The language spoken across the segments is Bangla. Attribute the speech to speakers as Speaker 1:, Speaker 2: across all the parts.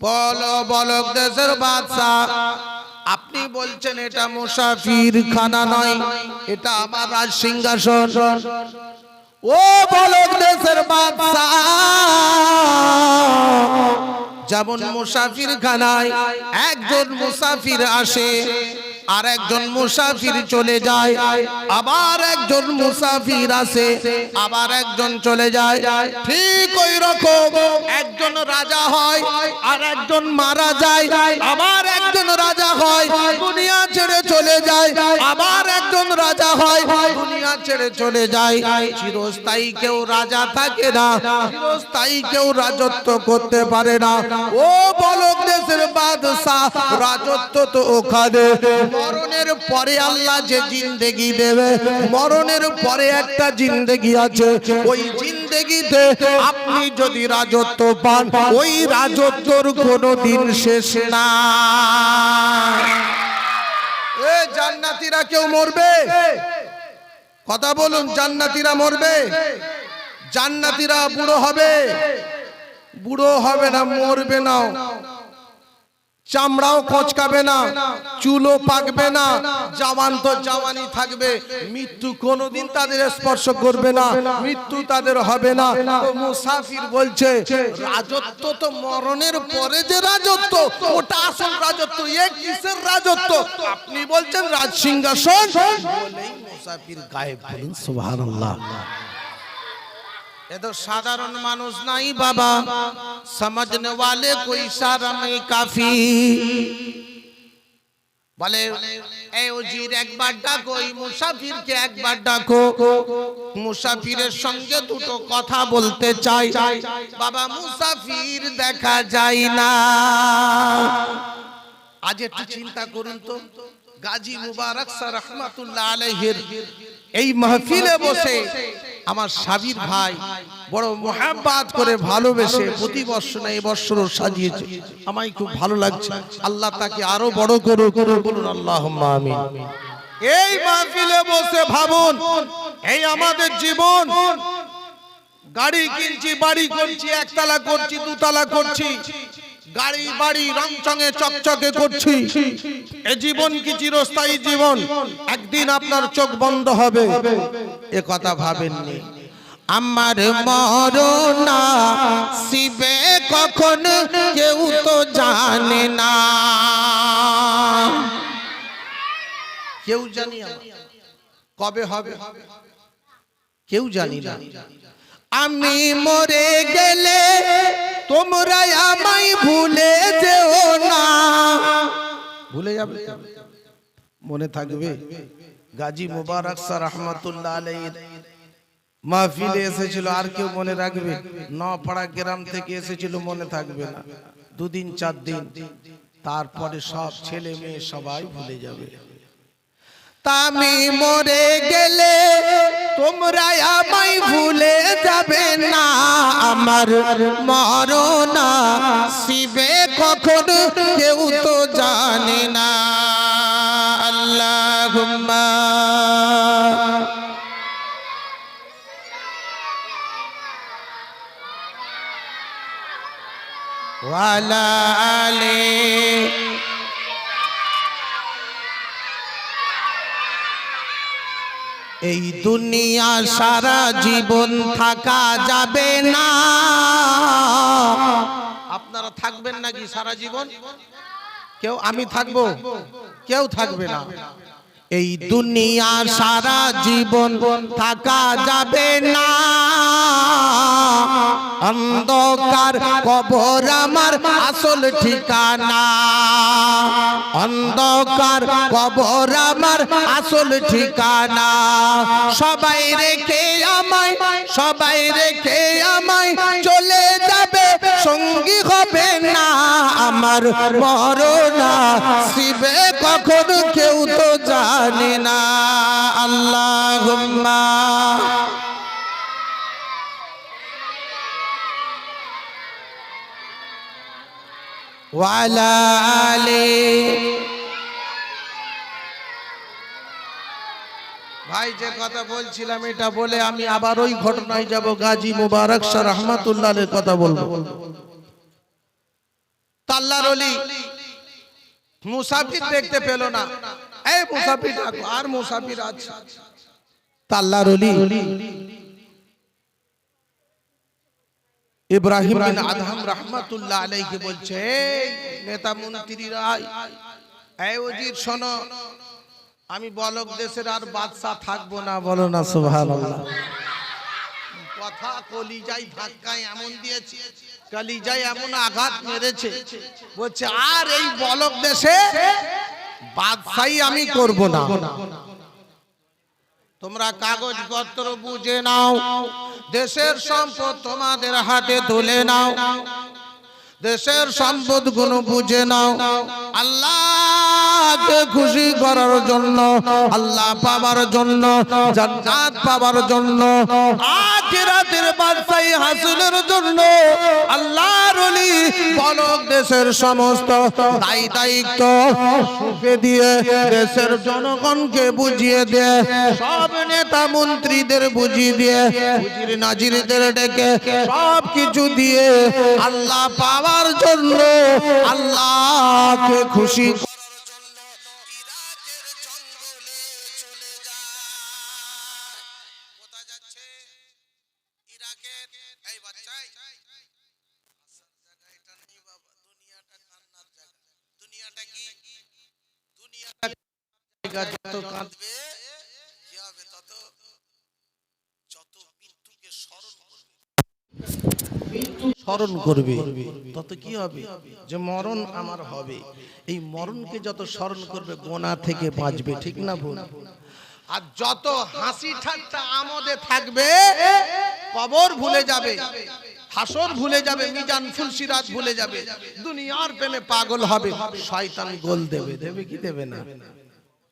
Speaker 1: বলো বলক দেশের বাদশা, আপনি বলছেন এটা মুসাফির খানা নয়, এটা আমার রাজ সিংহাসন। ও বলক দেশের বাদশা, যেমন মুসাফির খানায় একজন মুসাফির আসে আর একজন মুসাফির চলে যায়, আবার একজন মুসাফির আসে আবার একজন চলে যায়, ঠিক ওই রকম একজন রাজা হয় আর একজন মারা যায়, আবার একজন রাজা হয় দুনিয়া ছেড়ে চলে যায়, আবার একজন রাজা হয় দুনিয়া ছেড়ে চলে যায়। চিরস্থায়ী কেউ রাজা থাকে না, চিরস্থায়ী কেউ রাজত্ব করতে পারে না। ও বলক দেশের বাদশা, রাজত্ব তো ওখানে, মরণের পরে আল্লাহ যে জিন্দেগি দেবে, মরণের পরে একটা জিন্দেগি আছে, ওই জিন্দেগিতে আপনি যদি রাজত্ব পান, ওই রাজত্বর কোনো দিন শেষ না। এ জান্নাতীরা কেউ মরবে? কথা বলুন, জান্নাতীরা মরবে? জান্নাতীরা বুড়ো হবে? বুড়ো হবে না, মরবে না, চামড়াও খচকাবে না, চুলও পাকবে না, জওয়ান তো জওয়ানই থাকবে, মৃত্যু কোনোদিন তাদের স্পর্শ করবে না, মৃত্যু তাদের হবে না। মুসাফির বলছে রাজত্ব তো মরণের পরে যে রাজত্ব, ওটা আসল রাজত্ব, এ কিসের রাজত্ব? আপনি বলছেন রাজ সিংহাসন, বলেই মুসাফির গায়েব। বলুন সুবহানাল্লাহ। ये तो साधारण मानुष नहीं बाबा, समझने वाले को इशारा में काफी। बोले ए उजीर एक बार डाको, मुसाफिर के एक बार डाको, मुसाफिरेर संगे दुटो कथा बोलते चाই, बाबा मुसाफिर देखा যায় না। आज একটু চিন্তা করুন তো, গাজী মুবারক স্যার রহমাতুল্লাহ আলাইহির এই মাহফিলে বসে আমার সাবির ভাই বড় মোহাব্বত করে ভালোবেসে প্রতি বছর না এই বছরও সাজিয়েছে, আমায় খুব ভালো লাগছে। আল্লাহ তাকে আরো বড় করুক, বলুন আল্লাহুম্মা আমিন। এই মাহফিলে বসে ভাবুন, এই আমাদের জীবন, গাড়ি কিনছি, বাড়ি করছি, একতলা করছি, দুতলা করছি, গাড়ি বাড়ি রংচঙে চকচকে করছি, এই জীবন কি চিরস্থায়ী জীবন? একদিন আপনার চোখ বন্ধ হবে, এ কথা ভাবেননি? আমার মরণ আসিবে কখন কেউ তো জানে না, কেউ জানি কবে হবে কেউ জানি না। আমি মরে গেলে তোমরা আমায় ভুলে যেও না। ভুলে যাবে? মনে থাকবে? গাজী মুবারক স্যার রহমাতুল্লাহ আলাইহির মাহফিলে এসেছিল, আর কেউ মনে রাখবে? নপাড়া গ্রাম থেকে এসেছিল, মনে থাকবে না? দুদিন চার দিন, তারপরে সব ছেলে মেয়ে সবাই ভুলে যাবে। আমি মরে গেলে তোমরা আমায় ভুলে যাবে না, আমার মরণ আসিবে কখন কেউ তো জানে না। আল্লাহুম্মা ওয়ালা আলি। এই দুনিয়া সারা জীবন থাকা যাবে না। আপনারা থাকবেন নাকি সারা জীবন? কেউ? আমি থাকবো? কেউ থাকবে না। এই দুনিয়া সারা জীবন থাকা যাবে না, অন্ধকার কবর আমার আসল ঠিকানা, অন্ধকার কবর আমার আসল ঠিকানা। সবাই রেখে আমায়, সবাই রেখে আমায় চলে যাবে, সঙ্গী হবে না আমার মরণ আসিবে কখন কেউ তো জানে না। আল্লাহুম্মা ওয়ালা আলি। ভাই যে কথা বলছিলাম এটা বলে আমি আবার ওই ঘটনায় যাব, গাজী মুবারক স্যার রহমাতুল্লাহ আলাইহির কথা বলবো। আল্লাহর ওলি মুসাফির দেখতে পেল না, এই মুসাফির ডাকো, আর মুসাফির আছে। আল্লাহর ওলি ইব্রাহিম বিন আদহাম রাহমাতুল্লাহ আলাইহি বলছে, এই নেতা মন্ত্রীরা, এই ওজির শোনো, আমি বলক দেশের আর বাদশা থাকবো না। বলো না সুবহানাল্লাহ। কথা কলিজায় ধাক্কায় এমন দিয়েছে, কলিজায় এমন আঘাত মেরেছে, বলছে আর এই বলক দেশে বাদশাহী আমি করব না। তোমরা কাগজপত্র বুঝে নাও, দেশের সম্পদ তোমাদের হাতে তুলে নাও, দেশের সম্পদ গুলো বুঝে নাও। আল্লাহকে খুশি করার জন্য, আল্লাহ পাবার জন্য, জান্নাত পাবার জন্য, আখিরাতের বাদশাহী হাসিলের জন্য আল্লাহর ওলি বলক দেশের সমস্ত দায়ী দায়িত্ব সুখে দিয়ে দেশের জনগণকে বুঝিয়ে দিয়ে, সব নেতা মন্ত্রীদের বুঝিয়ে দিয়ে, উজির নাজিরদের ডেকে সব কিছু দিয়ে আল্লাহ পাওয়ার জন্য, আল্লাহকে খুশি করার জন্য ইরাকের জঙ্গলে চলে যায়। কোথায় যাচ্ছে? ইরাকের। এই বাচ্চাই, আসার জায়গা এটা নেই বাবা, দুনিয়াটা কান্নার জায়গা। দুনিয়াটা কি? দুনিয়াটা জায়গা, যত কাঁদবে কি হবে, তত যত মৃত্যুকে স্মরণ করবে তত কি হবে, যে মরণ আমার হবে। এই মরণকে যত স্মরণ করবে গোনা থেকে বাঁচবে, ঠিক না ভুল? আর যত হাসি ঠাট্টা আমোদে থাকবে কবর ভুলে যাবে, হাসর ভুলে যাবে, মিজান ফুলসিরাত ভুলে যাবে, দুনিয়ার প্রেমে পাগল হবে। শয়তান গোল দেবে, দেবে কি দেবে না?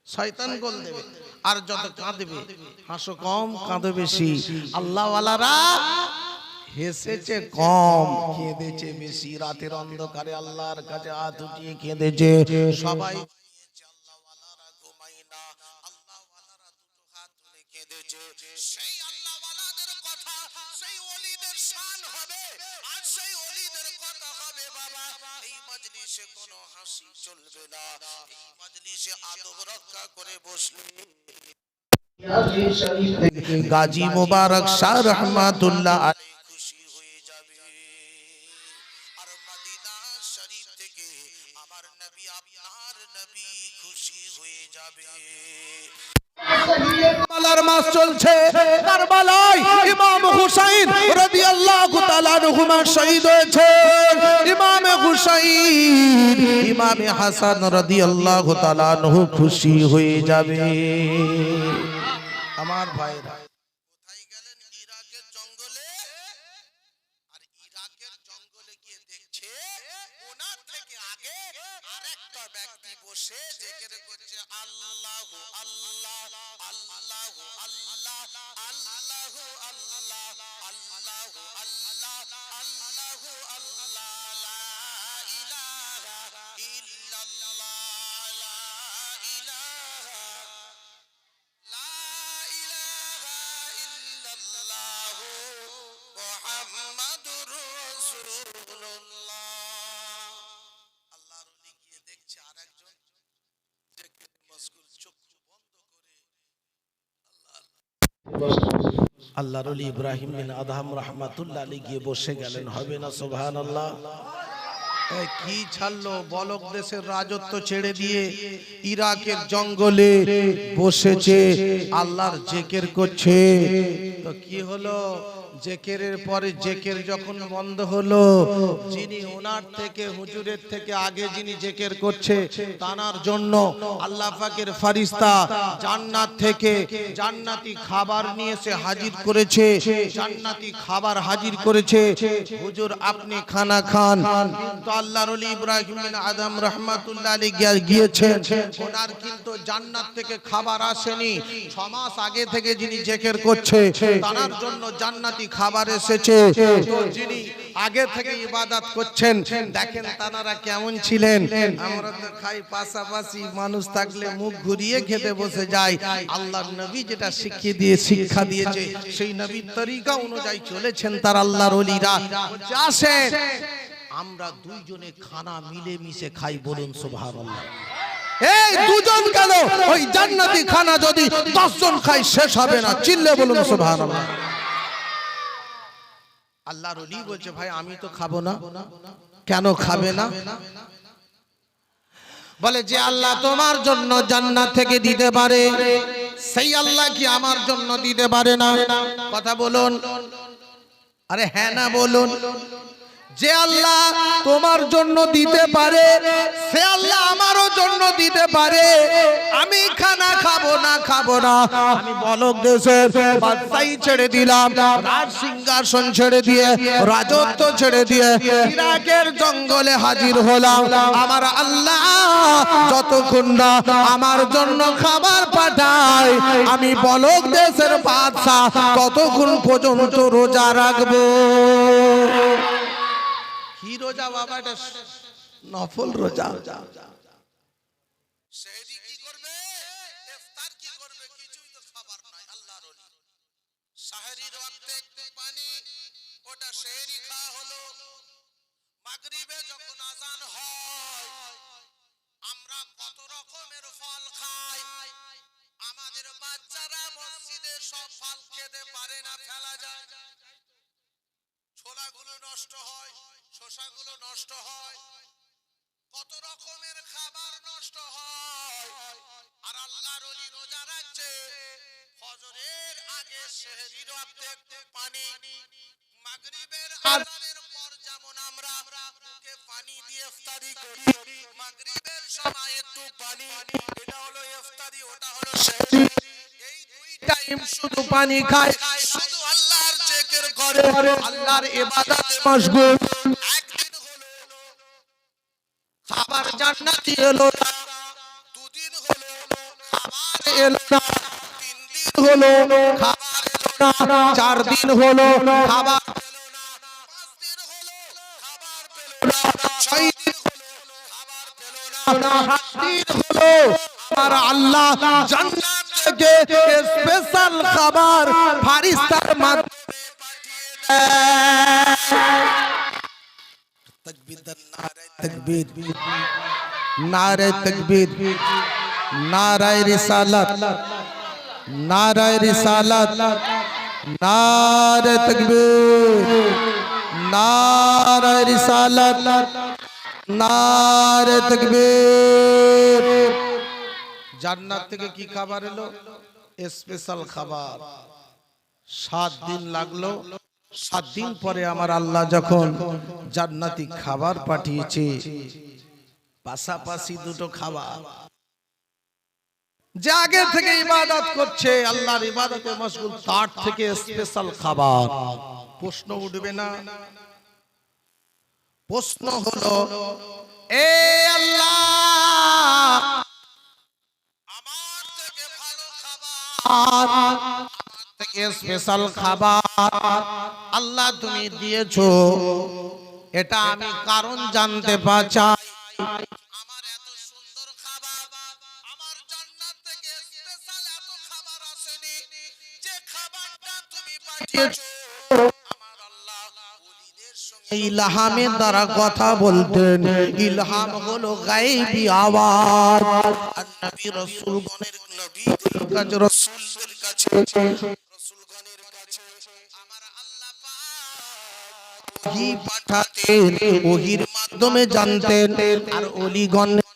Speaker 1: শয়তান গোল দেবে। আর যত কাঁদবে, হাসো কম কাঁদো বেশি। আল্লাহ ওয়ালারা হেসেছে কম, কেঁদেছে বেশি। রাতের অন্ধকারে আল্লাহর কাছে হাত উঠিয়ে কেঁদেছে সবাই। আল্লাহওয়ালারা ঘুমাই না, আল্লাহওয়ালারা দুটো হাত তুলে কেঁদেছে। সেই আল্লাহওয়ালাদের কথা, সেই ওলিদের শান হবে, আর সেই ওলিদের কথা হবে বাবা। এই মজলিসে কোনো হাসি চলবে না, এই মজলিসে আদব রক্ষা করে বসলে গাজী মুবারক শাহ রহমাতুল্লাহ খুশি হয়ে যাবে। আর মদিনা শরীফ থেকে আমার নবী, আপনার নবী খুশি হয়ে যাবে। কারবালার মাস চলছে, কারবালায় ইমাম হুসাইন রাদিয়াল্লাহু তাআলা আনহু শহীদ হয়েছেন। ইমাম হুসাইন, ইমাম হাসান রাদিয়াল্লাহু তাআলা আনহু খুশি হয়ে যাবে। আমার ভাইরা কোথায় গেলেন? ইরাকের জঙ্গলে। আর ইরাকের জঙ্গলে গিয়ে দেখছে ওনার থেকে আগে আরেকটা ব্যক্তি বসে জিকির করছে, আল্লাহু আল্লাহ, আল্লাহু আল্লাহ, আল্লাহু আল্লাহ, আল্লাহু আল্লাহ, আল্লাহু আল্লাহ, লা ইলাহা ইল্লাল্লাহ, লা ইলাহা, লা ইলাহা ইল্লাল্লাহ, মুহাম্মাদুর রাসূলুল্লাহ। আল্লাহর ওলি গিয়ে দেখছে আরেকজন মশগুল, চোখ বন্ধ করে আল্লাহর ওলি ইব্রাহিম বিন আদহাম রাহমাতুল্লাহ আলাইহি গিয়ে বসে গেলেন। হবে না সুবহানাল্লাহ? কি ছাড়লো, বলক দেশের রাজত্ব ছেড়ে দিয়ে ইরাকের জঙ্গলে বসেছে, আল্লাহর জিকির করছে। তো কি হলো, জেকেরের পরে জেকের যখন বন্ধ হলো, যিনি ওনার থেকে, হুজুরের থেকে আগে যিনি জেকের করছে, তানার জন্য আল্লাহ পাকের ফেরেশতা জান্নাত থেকে জান্নাতি খাবার নিয়ে এসে হাজির করেছে, জান্নাতি খাবার হাজির করেছে। হুজুর আপনি খানা খান। কিন্তু আল্লাহর ওলি ইব্রাহিম বিন আদহাম রাহমাতুল্লাহ আলাইহি গিয়েছেন, ওনার কিন্তু জান্নাত থেকে খাবার আসেনি। 6 মাস আগে থেকে যিনি জেকের করছে, তানার জন্য জান্নাতি খাবার এসেছে। তো যিনি আগে থেকে ইবাদত করছেন, দেখেন তানারা কেমন ছিলেন। আমরা তো খাই পাশাপাশি, মানুষ থাকলে মুখ ঘুরিয়ে খেতে বসে যায়। আল্লাহর নবী যেটা শিক্ষা দিয়েছে, সেই নবীর তরিকা অনুযায়ী চলেছেন তার আল্লাহর ওলিরা। আসেন আমরা দুইজনে খানা মিলে মিশে খাই, বলুন সুবহানাল্লাহ। এই দুজন কেন, ওই জান্নাতি খানা যদি 10 জন খাই শেষ হবে না, চিল্লে বলুন সুবহানাল্লাহ। আল্লাহর ওলি বলছে ভাই আমি তো খাবো না। কেন খাবে না? বলে যে আল্লাহ তোমার জন্য জান্নাত থেকে দিতে পারে, সেই আল্লাহ কি আমার জন্য দিতে পারে না? কথা বলুন, আরে হ্যাঁ না বলুন। যে আল্লাহ তোমার জন্য দিতে পারে, সে আল্লাহ আমারও জন্য দিতে পারে। আমি খানা খাবো না, আমি বলক দেশের বাদশাহী ছেড়ে দিলাম, রাজ সিংহাসন ছেড়ে দিয়ে, রাজত্ব ছেড়ে দিয়ে ইরাকের জঙ্গলে হাজির হলাম। আমার আল্লাহ যতক্ষণ না আমার জন্য খাবার পাঠায়, আমি বলক দেশের বাদশা ততক্ষণ পর্যন্ত রোজা রাখবো। কি রোজা বাবা? এটা নফল রোজা। সেহরি কি করবে, ইফতার কি করবে, কিছুই তো খবর নাই। আল্লাহর ওলি সেহরির ওয়াক্তে একটু পানি, ওটা সেহরি খাওয়া হলো। মাগরিবে যখন আজান হয়, আমরা কত রকমের ফল খাই। আমাদের বাচ্চারা মসজিদে সব ফল খেতে পারে না, ফেলা যায়। ছোলাগুলো নষ্ট হয়, শসাগুলো নষ্ট হয়, কত রকমের খাবার নষ্ট হয়। আর আল্লাহর ওলি রোজা রাখছে, ফজরের আগে সেহরির ওয়াক্তে একটু পানি, মাগরিবের আযানের পর যেমন আমরা মুখে পানি দিয়ে ইফতারি করি, মাগরিবের সময় একটু পানি, এটা হলো ইফতারি, ওটা হলো সেহরি। এই দুই টাইম শুধু পানি খায়, শুধু আল্লাহর জিকির করে, আল্লাহর ইবাদতে মশগুল। একদিন হলো খাবার জান্নাতি এলো না, দুদিন হলো খাবার এলো না, 3 দিন হলো খাবার এলো না, 4 দিন হলো খাবার পেলো না, 5 দিন হলো খাবার পেলো না, 6 দিন হলো খাবার পেলো না, 7 দিন হলো আমার আল্লাহ জান্নাত থেকে স্পেশাল খাবার ফারিস্তার মাধ্যমে পাঠিয়ে দেয়। तकबीर, नारे तकबीर, नारे रिसालत, नारे रिसालत, नारे तकबीर, नारे रिसालत, नारे तकबीर। জান্নাত থেকে কি খাবার এলো? স্পেশাল খাবার। 7 দিন লাগলো। 7 দিন পরে আমার আল্লাহ যখন জান্নাতি খাবার পাঠিয়েছে, পাশাপাশি দুটো খাবার। যে আগে থেকে ইবাদত করছে, আল্লাহর ইবাদতে মশগুল, তার থেকে স্পেশাল খাবার। প্রশ্ন উঠবে না? প্রশ্ন হলো, এ আল্লাহ আমার থেকে ভালো খাবার, থেকে স্পেশাল খাবার আল্লাহ তুমি দিয়েছো, এটা আমি কারণ জানতে চাই। আমার এত সুন্দর খাবার, আমার জান্নাত থেকে স্পেশাল এত খাবার আসেনি, যে খাবারটা তুমি পাঠিয়েছো। আমার আল্লাহ ওলিদের সঙ্গে ইলহামের দ্বারা কথা বলতেন। ইলহাম হলো গায়বী আওয়াজ। আর নবী রাসূলগণের নবীদের কাছে, রাসূলদের কাছে, রাসূলগণের কাছে আমার আল্লাহ পাক ওহী পাঠাতেন, ওহীর মাধ্যমে জানতেন। আর ওলিগণের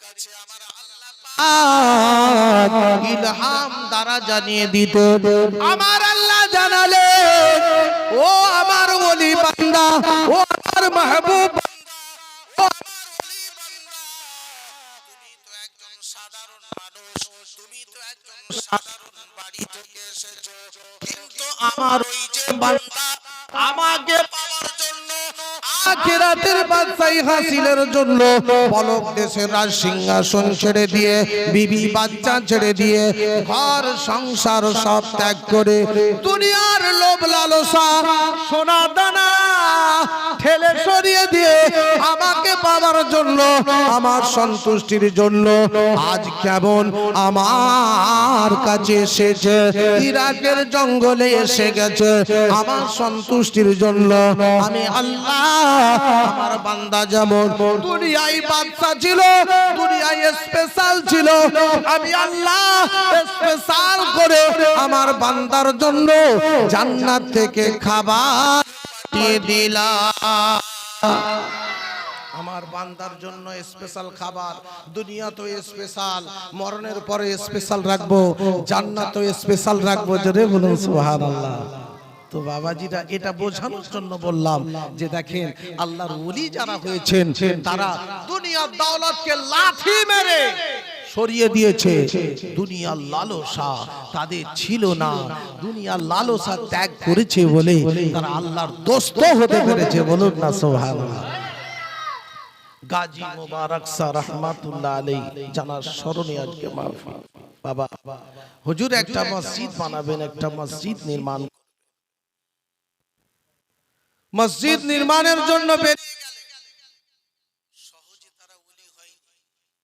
Speaker 1: কাছে আমার আল্লাহ পাক ইলহাম দ্বারা জানিয়ে দিতেন। আমার আল্লাহ জানালেন, ও আমার ওলি বান্দা, ও আমার মাহবুব বান্দা, ও আমার ওলি বান্দা, তুমি তো একজন সাধারণ মানুষ, তুমি তো একজন সাধারণ বাড়ি থেকে এসেছো, কিন্তু আমার ওই যে বান্দা আমাকে পাওয়ার জন্য, আখিরাতের বাদশাহী হাসিলের জন্য পলক দেশের রাজ সিংহাসন ছেড়ে দিয়ে, বিবি বাচ্চা ছেড়ে দিয়ে, ঘর সংসার সব ত্যাগ করে, দুনিয়ার লোভ লালসা সোনা দানা ঠেলে সরিয়ে দিয়ে আমাকে পাওয়ার পাওয়ার জন্য, আমার সন্তুষ্টির জন্য আজ কেমন আমার কাছে এসেছে, ইরাকের জঙ্গলে এসে গেছে আমার সন্তুষ্টির জন্য। আমি আল্লাহ, আমার বান্দা যেমন দুনিয়ায় বাদশা ছিল, দুনিয়ায় স্পেশাল ছিল, আমি আল্লাহ স্পেশাল করে আমার বান্দার জন্য জান্নাত থেকে খাবার দিয়ে দিলাম। আমার বান্দার জন্য স্পেশাল খাবার, দুনিয়া তো স্পেশাল, মরণের পরে স্পেশাল রাখবো, জান্নাত তো স্পেশাল রাখবো। জোরে বলুন সুবহানাল্লাহ। তো বাবাজিরা, এটা বোঝানোর জন্য বললাম যে দেখেন আল্লাহর ওলি যারা হয়েছেন তারা দুনিয়ার দৌলতকে লাথি মেরে সরিয়ে দিয়েছে। দুনিয়ার লালসা তাদের ছিল না, দুনিয়ার লালসা ত্যাগ করেছে বলে তারা আল্লাহর দোস্ত হতে পেরেছে। বলুন না সুবহানাল্লাহ। গাজী মুবারক শাহ রহমাতুল্লাহ আলাইহি জানার স্মরণে আজকে মাহফিল। বাবা হুজুর একটা মসজিদ বানাবেন, একটা মসজিদ নির্মাণ, মসজিদ নির্মাণের জন্য বেরিয়ে গেলেন। সহজে তারা ওলি হয়,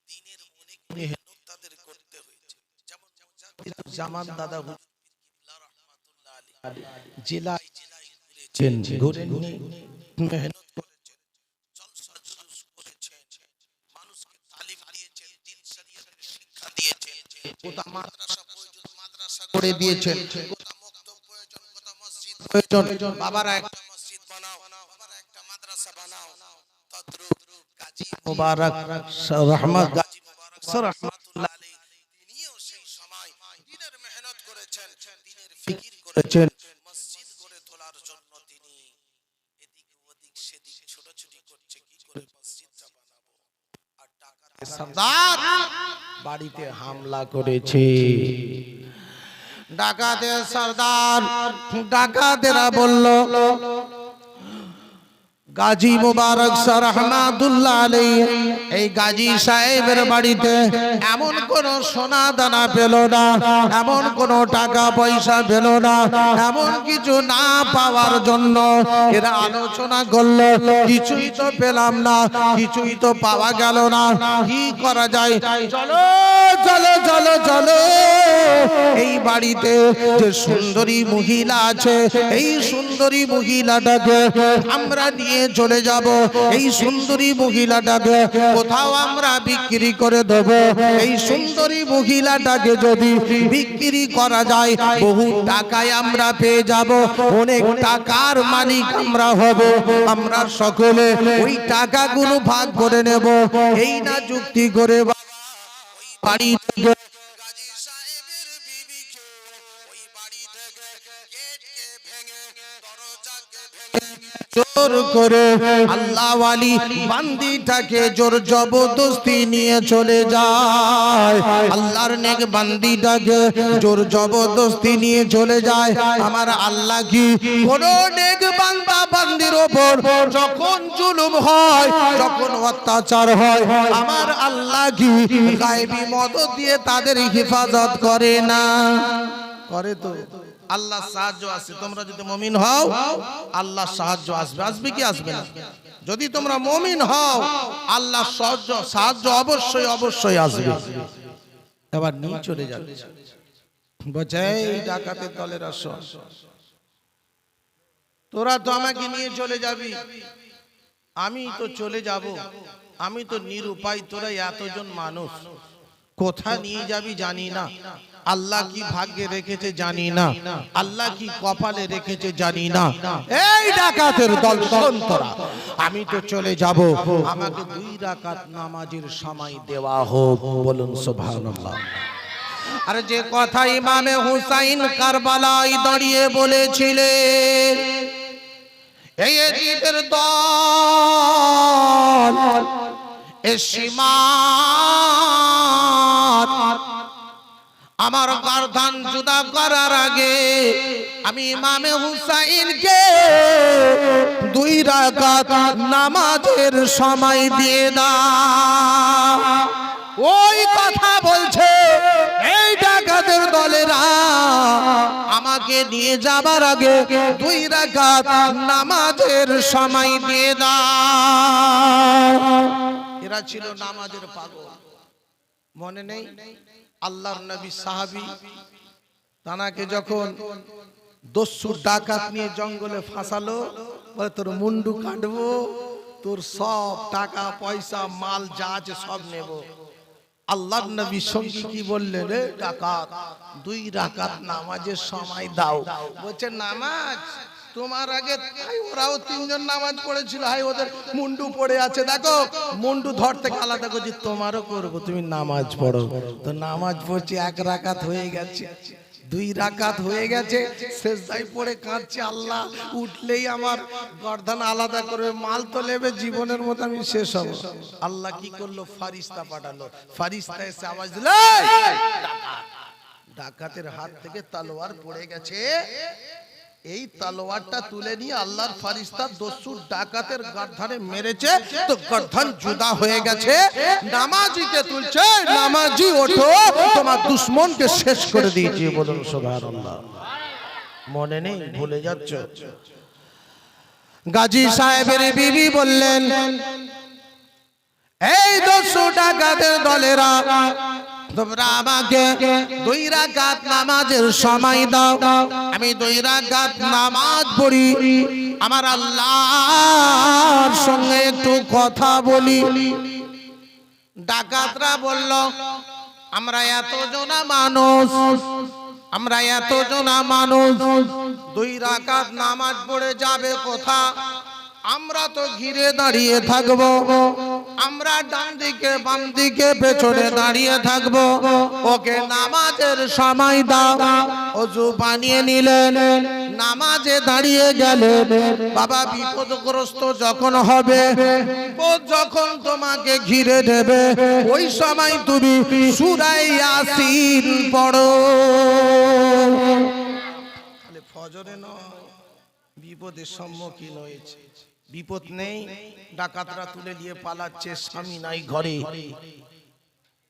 Speaker 1: দ্বীনের অনেক মেহনত তাদের করতে হয়েছে। যেমন জামান দাদা হুজুর কিবলা রাহমাতুল্লাহ আলাইহি জেলায় জেলায় ঘুরেছেন, মেহনত করেছেন, জলসা জুলুস করেছেন, মানুষকে তালিম দিয়েছেন, দ্বীন শরীয়তের শিক্ষা দিয়েছেন, কোথা মাদ্রাসা প্রয়োজন মাদ্রাসা করে দিয়েছেন, কোথা মক্তব প্রয়োজন কোথা মসজিদ প্রয়োজন, বাবারা একটা মসজিদ বানাও, বাবারা একটা মাদ্রাসা বানাও। তদ্রুপ গাজী মুবারক শাহ রহমত গাজী মুবারক শাহ রহমাতুল্লাহ আলাইহি তিনিও সেই সময় দ্বীনের মেহনত করেছেন, দ্বীনের ফিকির করেছেন। মসজিদ করে তোলার জন্য তিনি এদিক ওদিক সেদিক ছোটাছুটি করছে, কি করে মসজিদটা বানাবো। আর ডাকাতের সরদার বাড়িতে হামলা করেছে। ডাকাতের সরদার, ডাকাতেরা বলল গাজী মুবারক শাহ রহমাতুল্লাহ আলাইহি এই গাজী সাহেবের বাড়িতে এমন কোন সোনা দানা পেল না, এমন কোন টাকা পয়সা পেল না, এমন কিছু না পাওয়ার জন্য এরা আলোচনা করলো, কিছুই তো পেলাম না, কিছুই তো পাওয়া গেল না, কি করা যায়? চলো চলো চলো চলো, এই বাড়িতে যে সুন্দরী মহিলা আছে, এই সুন্দরী মহিলাটাকে আমরা নিয়ে চলে যাব, এই সুন্দরী মহিলাটাকে কোথাও আমরা বিক্রি করে দেব। এই সুন্দরী মহিলাটাকে যদি বিক্রি করা যায় বহু টাকায় আমরা পেয়ে যাব, অনেক টাকার মালিক আমরা হব, আমরা সকলে ওই টাকাগুলো ভাগ করে নেব। এই না যুক্তি করে বাড়ি থেকে গাজী সাহেবের বিবিকে ওই বাড়ি থেকে গেটকে ভেঙে দরজাকে ভেঙে জোর করে আল্লাহ ওয়ালি বান্দিটাকে জোর জবরদস্তি নিয়ে চলে যায়। আল্লাহর নেক বান্দিটাকে জোর জবরদস্তি নিয়ে চলে যায়। আমার আল্লাহ কি কোন নেক বান্দা বান্দির উপর যখন জুলুম হয়, যখন অত্যাচার হয়, আমার আল্লাহ কি গায়েবী মদদ দিয়ে তাদের হেফাজত করে না? করে তো। আল্লাহ সাহায্য আছে, তোমরা যদি মুমিন হও আল্লাহ সাহায্য আসবে। আসবে কি আসবে না? যদি তোমরা মুমিন হও আল্লাহ সাহায্য অবশ্যই অবশ্যই আসবে। এবার নিয়ে চলে যাবে, বলছে এই ডাকাতের দলের আসো, তোরা তো আমাকে নিয়ে চলে যাবি, আমি তো চলে যাব, আমি তো নিরুপায়, তোরা এতজন মানুষ কোথায় নিয়ে যাবি জানি না, আল্লাহ কি ভাগ্যে রেখেছে জানি না, আল্লাহ কি কপালে রেখেছে জানি না। এই ডাকাতের দল শোন, তোরা আমি তো চলে যাব, আমাকে 2 রাকাত নামাজের সময় দেওয়া হোক। বলুন সুবহানাল্লাহ। আর যে কথা ইমামে হুসাইন কারবালায় দাঁড়িয়ে বলেছিলেন, এই ইয়াজিদের দল এসিমাত আমার গর্দান জুদা করার আগে আমি ইমামে হুসাইনকে 2 রাকাত নামাজের সময় দিয়ে দাও। ওই কথা বলছে এই ডাকাতের দলেরা, আমাকে নিয়ে যাবার আগে 2 রাকাত নামাজের সময় দিয়ে দাও। এরা ছিল নামাজের পাগল। মনে নেই আল্লাহর নবী সাহাবী তানাকে যখন দস্যু ডাকাত নিয়ে জঙ্গলে ফাঁসালো, বলে তোর মুন্ডু কাটবো, তোর সব টাকা পয়সা মাল যা আছে সব নেব। আল্লাহর নবী সঙ্গী কি বললেন, রে ডাকাত 2 রাকাত নামাজের সময় দাও। বলছে নামাজ তোমার আগে ওরাও 3 জন নামাজ পড়েছিল, হাই ওদের মুন্ডু পড়ে আছে, দেখো মুন্ডু ধর থেকে আলাদা করছি, তোমারও করবো, তুমি নামাজ পড়ো। তো নামাজ পড়ছি 1 রাকাত হয়ে গেছে, 2 রাকাত হয়ে গেছে, সেজদায় পড়ে কাঁদছে, আল্লাহ উঠলেই আমার গর্দান আলাদা করবে, মাল তো নেবে, জীবনের মতো আমি শেষ হব। আল্লাহ কি করলো, ফারিস্তা পাঠালো। ফারিস্তা এসে আওয়াজ দিল, ডাকাতের হাত থেকে তলোয়ার পড়ে গেছে, এই তলোয়ারটা তুলে নিয়ে আল্লাহর ফারিস্তা দস্যু ডাকাতের গর্দানে মেরেছে, তো গর্দান জুদা হয়ে গেছে। নামাজিকে তুলছে, নামাজি ওঠো, তোমার দুশমনকে শেষ করে দিয়েছি। বলুন সুবহানাল্লাহ। মনে নেই, ভুলে যাচ্ছ। গাজী সাহেবের বিবি বললেন, এই দস্যু ডাকাতের দলেরা, তোমরা আমাকে 2 রাকাত নামাজের সময় দাও, আমি 2 রাকাত নামাজ পড়ি, আমার আল্লাহর সঙ্গে একটু কথা বলি। ডাকাতরা বলল, আমরা এতজনা মানুষ 2 রাকাত নামাজ পড়ে যাবে কোথা? আমরা তো ঘিরে দাঁড়িয়ে থাকবো, আমরা ডান দিকে বাম দিকে পেছনে দাঁড়িয়ে থাকবো, ওকে নামাজের সময় দাও। ওযু বানিয়ে নিলেন, নামাজে দাঁড়িয়ে গেলেন। বাবা বিপদগ্রস্ত যখন হবে, বিপদ যখন তোমাকে ঘিরে দেবে, ওই সময় তুমি সূরা ইয়াসিন পড়ো। তাহলে ফজরে নয়, বিপদের সম্মুখীন হয়েছে, বিপদ নেই, ডাকাতরা তুলে নিয়ে পালাচ্ছে, স্বামী নাই ঘরে,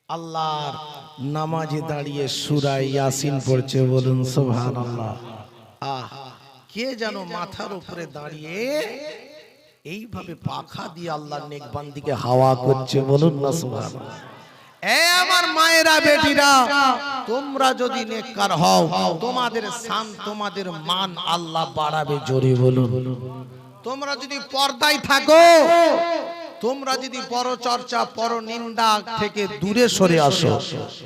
Speaker 1: আল্লাহর নামাজে দাঁড়িয়ে সূরা ইয়াসিন পড়ছে। বলুন সুবহানাল্লাহ। কে যেন মাথার উপরে দাঁড়িয়ে এইভাবে পাখা দিয়ে আল্লাহর নেক বান্দিকে হাওয়া করছে। বলুন না সুবহানাল্লাহ। এ আমার মায়েরা বেটিরা, তোমরা যদি নেককার হও, তোমাদের শান তোমাদের মান আল্লাহ বাড়াবে। জোরে বলুন। তোমরা যদি পর্দায় থাকো, তোমরা যদি পরচর্চা পরনিন্দা থেকে দূরে সরে আসো,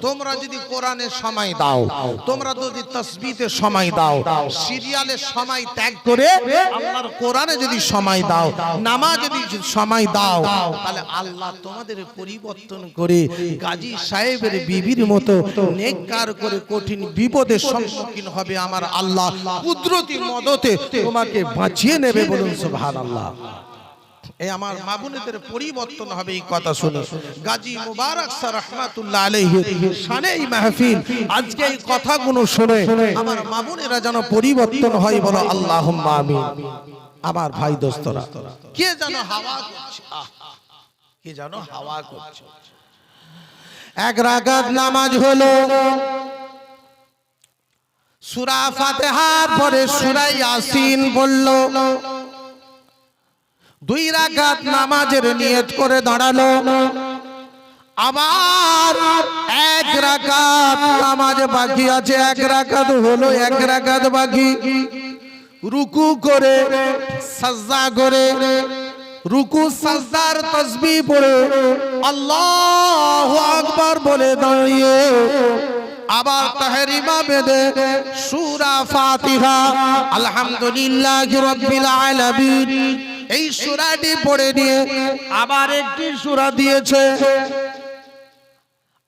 Speaker 1: তোমরা যদি কোরআনের সময় দাও, তোমরা যদি তাসবিহতে সময় দাও, সিরিয়ালের সময় ত্যাগ করে আল্লাহর কোরআনে যদি সময় দাও, নামাজে যদি সময় দাও, তাহলে আল্লাহ তোমাদের পরিবর্তন করে গাজী সাহেবের বিবির মতো নেককার করে কঠিন বিপদের সম্মুখীন হবে আমার আল্লাহ কুদরতি মদতে তোমাকে বাঁচিয়ে নেবে। বলুন সুবহানাল্লাহ। এই আমার মা বোনেদের পরিবর্তন হবে, এই কথা শুনে গাজী মুবারক স্যার রাহমাতুল্লাহ আলাইহি শানে এই মাহফিল, আজকে এই কথাগুলো শুনে আমার মা বোনেরা যেন পরিবর্তন হয়। বলো আল্লাহুম্মা আমিন। আমার ভাই দোস্তরা, কে যেন হাওয়া করছে, কে যেন হাওয়া করছে। 1 রাকাত নামাজ হলো, সূরা ফাতিহার পরে সূরা ইয়াসিন বললো, 2 রাকাত নামাজের নিয়ত করে দাঁড়ালো, আবার 1 রাকাত নামাজ বাকি আছে, 1 রাকাত হলো, 1 রাকাত বাকি। রুকু করে সাজদা করে, রুকু সাজদার তাসবিহ পড়ে আল্লাহু আকবার বলে দাঁড়িয়ে আবার তাহরিমা বেদে সূরা ফাতিহা আলহামদুলিল্লাহি রাব্বিল আলামিন এই সূরাটি পড়ে নিয়ে আবার একটি সূরা দিয়েছে।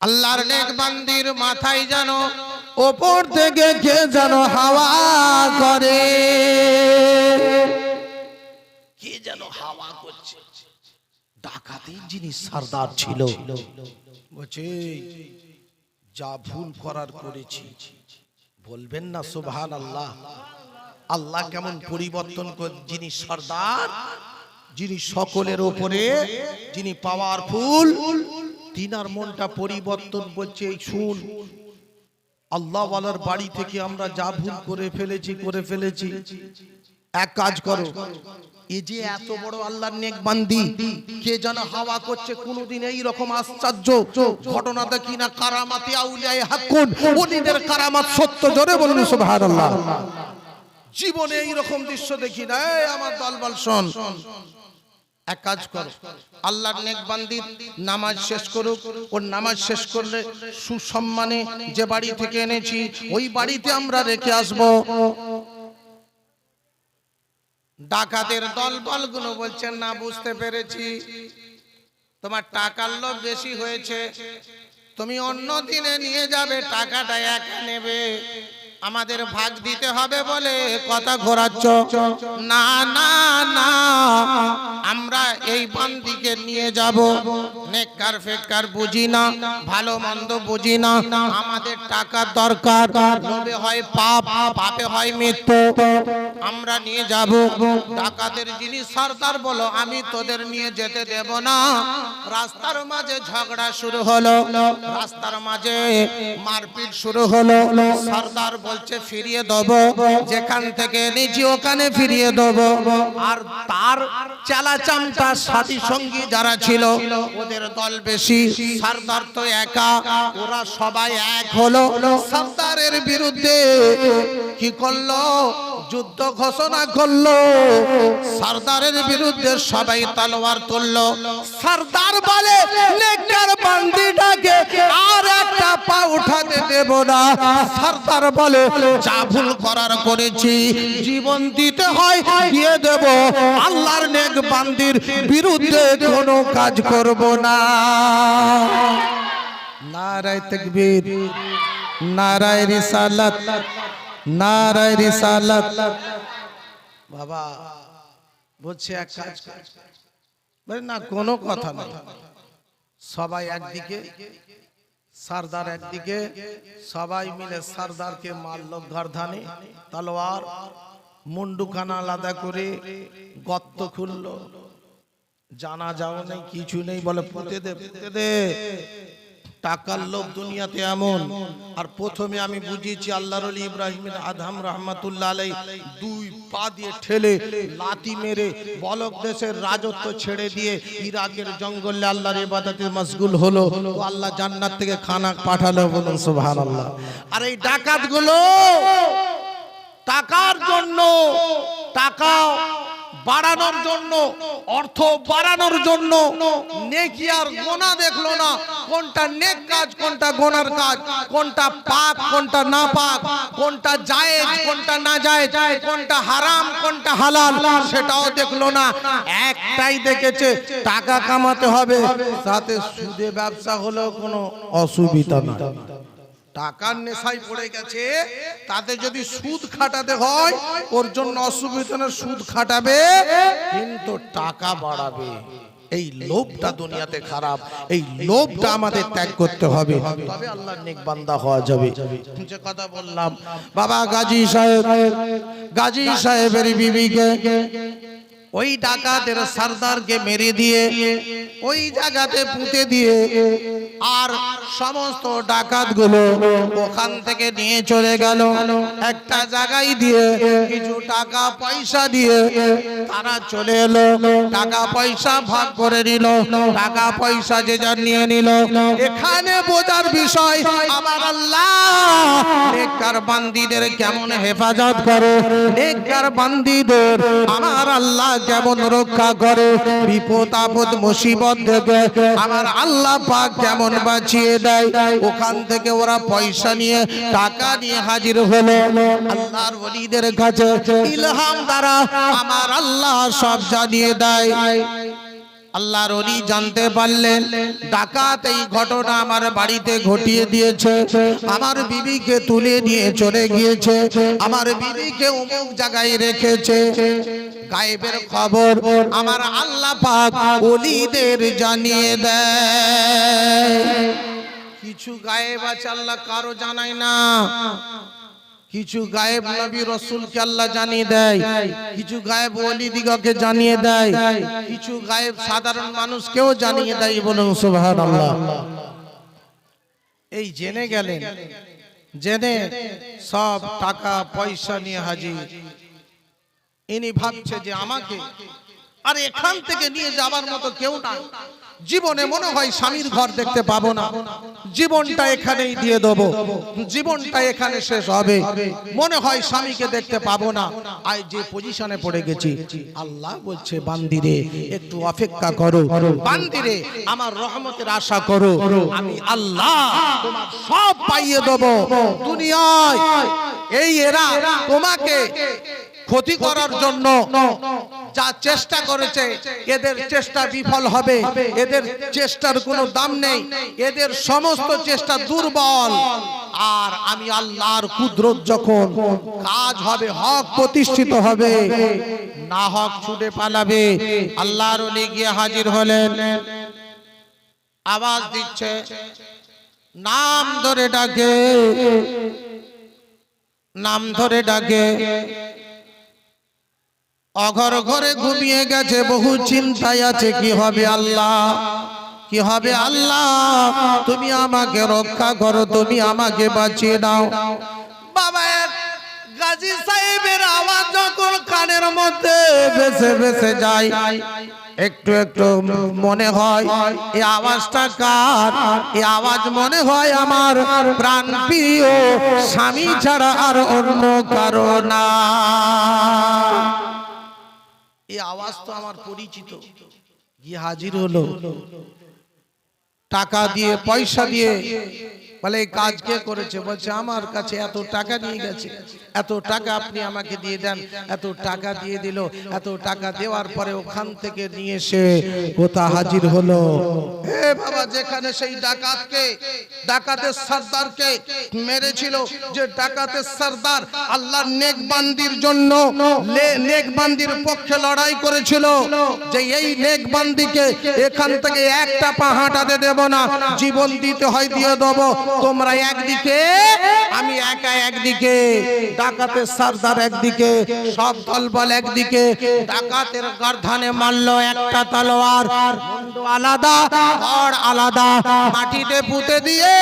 Speaker 1: আল্লাহর নেক বান্দির মাথায় যেন উপর থেকে কে যেন হাওয়া করে, কে যেন হাওয়া করছে। ডাকাতের যিনি সরদার ছিল বলছে, যা ভুল করার করেছি, বলবেন না সুবহানাল্লাহ। আল্লাহ কেমন পরিবর্তন করে, যিনি সরদার, যিনি সকলের উপরে, যিনি পাওয়ারফুল, তিনার মনটা পরিবর্তন। বলছে শুন, আল্লাহ ওয়ালার বাড়ি থেকে আমরা যা ভুল করে ফেলেছি, এক কাজ করো, এই যে এত বড় আল্লাহর নেক বান্দি, কে যেন হাওয়া করছে কোনদিন এই রকম আশ্চর্য ঘটনা দেখি না। কারামাতি আউলিয়ায়ে হাক্কুন, ওলিদের কারামাত সত্য, জোরে বলুন সুবহানাল্লাহ। জীবনে এই রকম দৃশ্য দেখি না। এই আমার দলবল শোন, এক কাজ কর, আল্লাহর নেক বান্দির নামাজ শেষ করুক। ওর নামাজ শেষ করলে সুসম্মানে যে বাড়ি থেকে এনেছি ওই বাড়িতে আমরা রেখে আসবো। ডাকাতের দলবলগুলো বলছেন না, বুঝতে পেরেছি তোমার টাকার লোভ বেশি হয়েছে, তুমি অন্য দিনে নিয়ে যাবে, টাকাটা একা নেবে, আমাদের ভাগ দিতে হবে বলে কথা ঘোরাচ্ছ। না না না, আমরা এই বান্দিকে নিয়ে যাব, নেককার ফেককার বুঝি না, ভালো মন্দ বুঝি না, আমাদের টাকার দরকার, লোভে হয় পাপ, পাপে হয় মৃত্যু, আমরা নিয়ে যাব। ডাকাতের যিনি সর্দার বলো, আমি তোদের নিয়ে যেতে দেব না। রাস্তার মাঝে ঝগড়া শুরু হলো, রাস্তার মাঝে মারপিট শুরু হলো। সর্দার বলছে ফিরিয়ে দেব, যেখান থেকে নিচে ওখানে ফিরিয়ে দেব। আর তার চালা চামটা সাথী সঙ্গী যারা ছিল ওদের দল বেশি, সর্দার তো একা, ওরা সবাই এক হলো। সর্দারের বিরুদ্ধে কি করলো? যুদ্ধ ঘোষণা করলো। সর্দারের বিরুদ্ধে সবাই তলোয়ার তুললো। সর্দার বলে নেককার বান্দিটাকে আর একটা পা উঠাতে দেব না। সর্দার বলে যা ভুল করার করেছি, জীবন দিতে হয় দিয়ে দেব, আল্লাহর নেক বান্দির বিরুদ্ধে কোনো কাজ করব না। নারায়ে তাকবীর, নারায়ে রিসালাত, নারায়ে রিসালাত। বাবা বলছে এক কাজ বলে না, কোনো কথা না, সবাই একদিকে, সর্দার একদিকে, সবাই মিলে সর্দারকে মারল ঘরধানে, তলোয়ার, মুন্ডুখানা আলাদা করে গর্ত খুললো, জানা যাও নেই, কিছু নেই, বলে পুঁতে দে, পুঁতে দে। টাকার লোভ দুনিয়াতে এমন। আর প্রথমে আমি বুঝিয়েছি আল্লাহর ওলি ইব্রাহিম আদহাম রহমাতুল্লাহ আলাইহি দুই পা দিয়ে ঠেলে লাথি মেরে বলক দেশের রাজত্ব ছেড়ে দিয়ে ইরাকের জঙ্গলে আল্লাহর ইবাদতে মশগুল হলো। তো আল্লাহ জান্নাত থেকে খানা পাঠালো, বলুন সুবহানাল্লাহ। আর এই ডাকাতগুলো টাকার জন্য, টাকা বাড়ানোর জন্য, অর্থ বাড়ানোর জন্য নেকি আর গোনা দেখলো না, কোনটা নেক কাজ কোনটা গোনার কাজ, কোনটা পাক কোনটা না পাক, কোনটা জায়েজ কোনটা না জায়েজ, কোনটা হারাম কোনটা হালাল, সেটাও দেখলো না। একটাই দেখেছে, টাকা কামাতে হবে, সাথে সুদে ব্যবসা হলেও কোনো অসুবিধা না। টাকার নেশায় পড়ে গেছে, তাতে যদি সুদ খাটাতে হয় ওর জন্য অসুবিধা না, সুদ খাটাবে কিন্তু টাকা বাড়াবে। এই লোভটা দুনিয়াতে খারাপ, এই লোভটা আমাদের ত্যাগ করতে হবে, তবে আল্লাহর নেক বান্দা হওয়া যাবে। যে কথা বললাম, বাবা গাজী সাহেবের বিবিকে ওই ডাকাতের সর্দারকে মেরে দিয়ে ওই জায়গাতে পুঁতে দিয়ে, আর সমস্ত ডাকাতগুলো ওখান থেকে নিয়ে চলে গেল একটা জায়গায় দিয়ে, কিছু টাকা পয়সা দিয়ে তারা চলে এলো, টাকা পয়সা ভাগ করে নিল, টাকা পয়সা যে যার নিয়ে নিল। এখানে বোঝার বিষয়, আমার আল্লাহ নেককার বান্দীদের কেমন হেফাজত করে, নেককার বান্দীদের আমার আল্লাহ কেমন রক্ষা করে, বিপদ আপদ মুসিবত থেকে আমার আল্লাহ পাক কেমন বাঁচিয়ে দেয়। ওখান থেকে ওরা পয়সা নিয়ে, টাকা নিয়ে হাজির হলো আল্লাহর ওলিদের কাছে। ইলহাম দ্বারা আমার আল্লাহ সব জানিয়ে দেয়। আল্লাহর ওলি জানতে পারলেন ডাকাত এই ঘটনা আমার বাড়িতে ঘটিয়ে দিয়েছে, আমার বিবিকে তুলে নিয়ে চলে গিয়েছে, আমার বিবিকে অমুক জায়গায় রেখেছে। গায়েবের খবর আমার আল্লাহ পাক ওলিদের জানিয়ে দেয়। কিছু গায়েব আছে আল্লাহ কারো জানায় না, কিছু গায়েব নবী রাসূলকে আল্লাহ জানিয়ে দেয়, কিছু গায়েব ওলিদিগকে জানিয়ে দেয়, কিছু গায়েব সাধারণ মানুষকেও জানিয়ে দেয়, বলুন সুবহানাল্লাহ। এই জেনে গেলেন, জেনে সব টাকা পয়সা নিয়ে হাজির। ইনি ভাবছে যে আমাকে আর এখান থেকে নিয়ে যাবার মতো কেউ নাই। জীবনে মনে হয় স্বামীর ঘর দেখতে পাবো না, জীবনটা এখানেই দিয়ে দেবো, জীবনটা এখানে শেষ হবে, মনে হয় স্বামীকে দেখতে পাবো না। আজ যে পজিশনে পড়ে গেছি, আল্লাহ বলছে বান্দিরে একটু অপেক্ষা করো, বান্দিরে আমার রহমতের আশা করো, আমি আল্লাহ তোমার সব পাইয়ে দেবো। দুনিয়ায় এই এরা তোমাকে ক্ষতি করার জন্য যা চেষ্টা করেছে, এদের চেষ্টা বিফল হবে, এদের চেষ্টার কোনো দাম নেই, এদের সমস্ত চেষ্টা দুর্বল। আর আমি আল্লাহর কুদরত যখন কাজ হবে, হক প্রতিষ্ঠিত হবে, না হক ছুটে পালাবে। আল্লাহর ওলি গিয়ে হাজির হলেন, আওয়াজ দিচ্ছে, নাম ধরে ডাকে, নাম ধরে ডাকে। অঘর ঘরে ঘুমিয়ে গেছে, বহু চিন্তায় আছে, কি হবে আল্লাহ, কি হবে আল্লাহ, তুমি আমাকে রক্ষা করো, তুমি আমাকে বাঁচিয়ে দাও। বাবা গাজী সাহেবের আওয়াজ যখন কানের মধ্যে ভেসে ভেসে যায়, একটু একটু মনে হয় এই আওয়াজটা কার, এই আওয়াজ মনে হয় আমার প্রাণ প্রিয় স্বামী ছাড়া আর অন্য কারো না। এই আওয়াজ তো আমার পরিচিত। গিয়ে হাজির হলো, টাকা দিয়ে পয়সা দিয়ে, বলে এই কাজ কে করেছে? বলছে আমার কাছে এত টাকা নিয়ে গেছে, এত টাকা আপনি আমাকে দিয়ে দেন। এত টাকা দিয়ে দিল, এত টাকা দেওয়ার পরে ওখান থেকে নিয়ে এসে কোথা হাজির হলো। এ বাবা, যেখানে সেই ডাকাতকে, ডাকাতের সর্দারকে মেরেছিল, যে ডাকাতের সর্দার আল্লাহর নেকবান্দির জন্য, নেকবান্দির পক্ষে লড়াই করেছিল, যে এই নেকবান্দিকে এখান থেকে একটা পা হাঁটাতে দেব না, জীবন দিতে হয় দিয়ে দেবো। তোমরা একদিকে, আমি একা একদিকে, ডাকাতের সর্দার একদিকে, সব দলবল একদিকে। ডাকাতের গর্দানে মারল একটা তলোয়ার, মুন্ড আলাদা, ঘর আলাদা, মাটিতে পুঁতে দিয়ে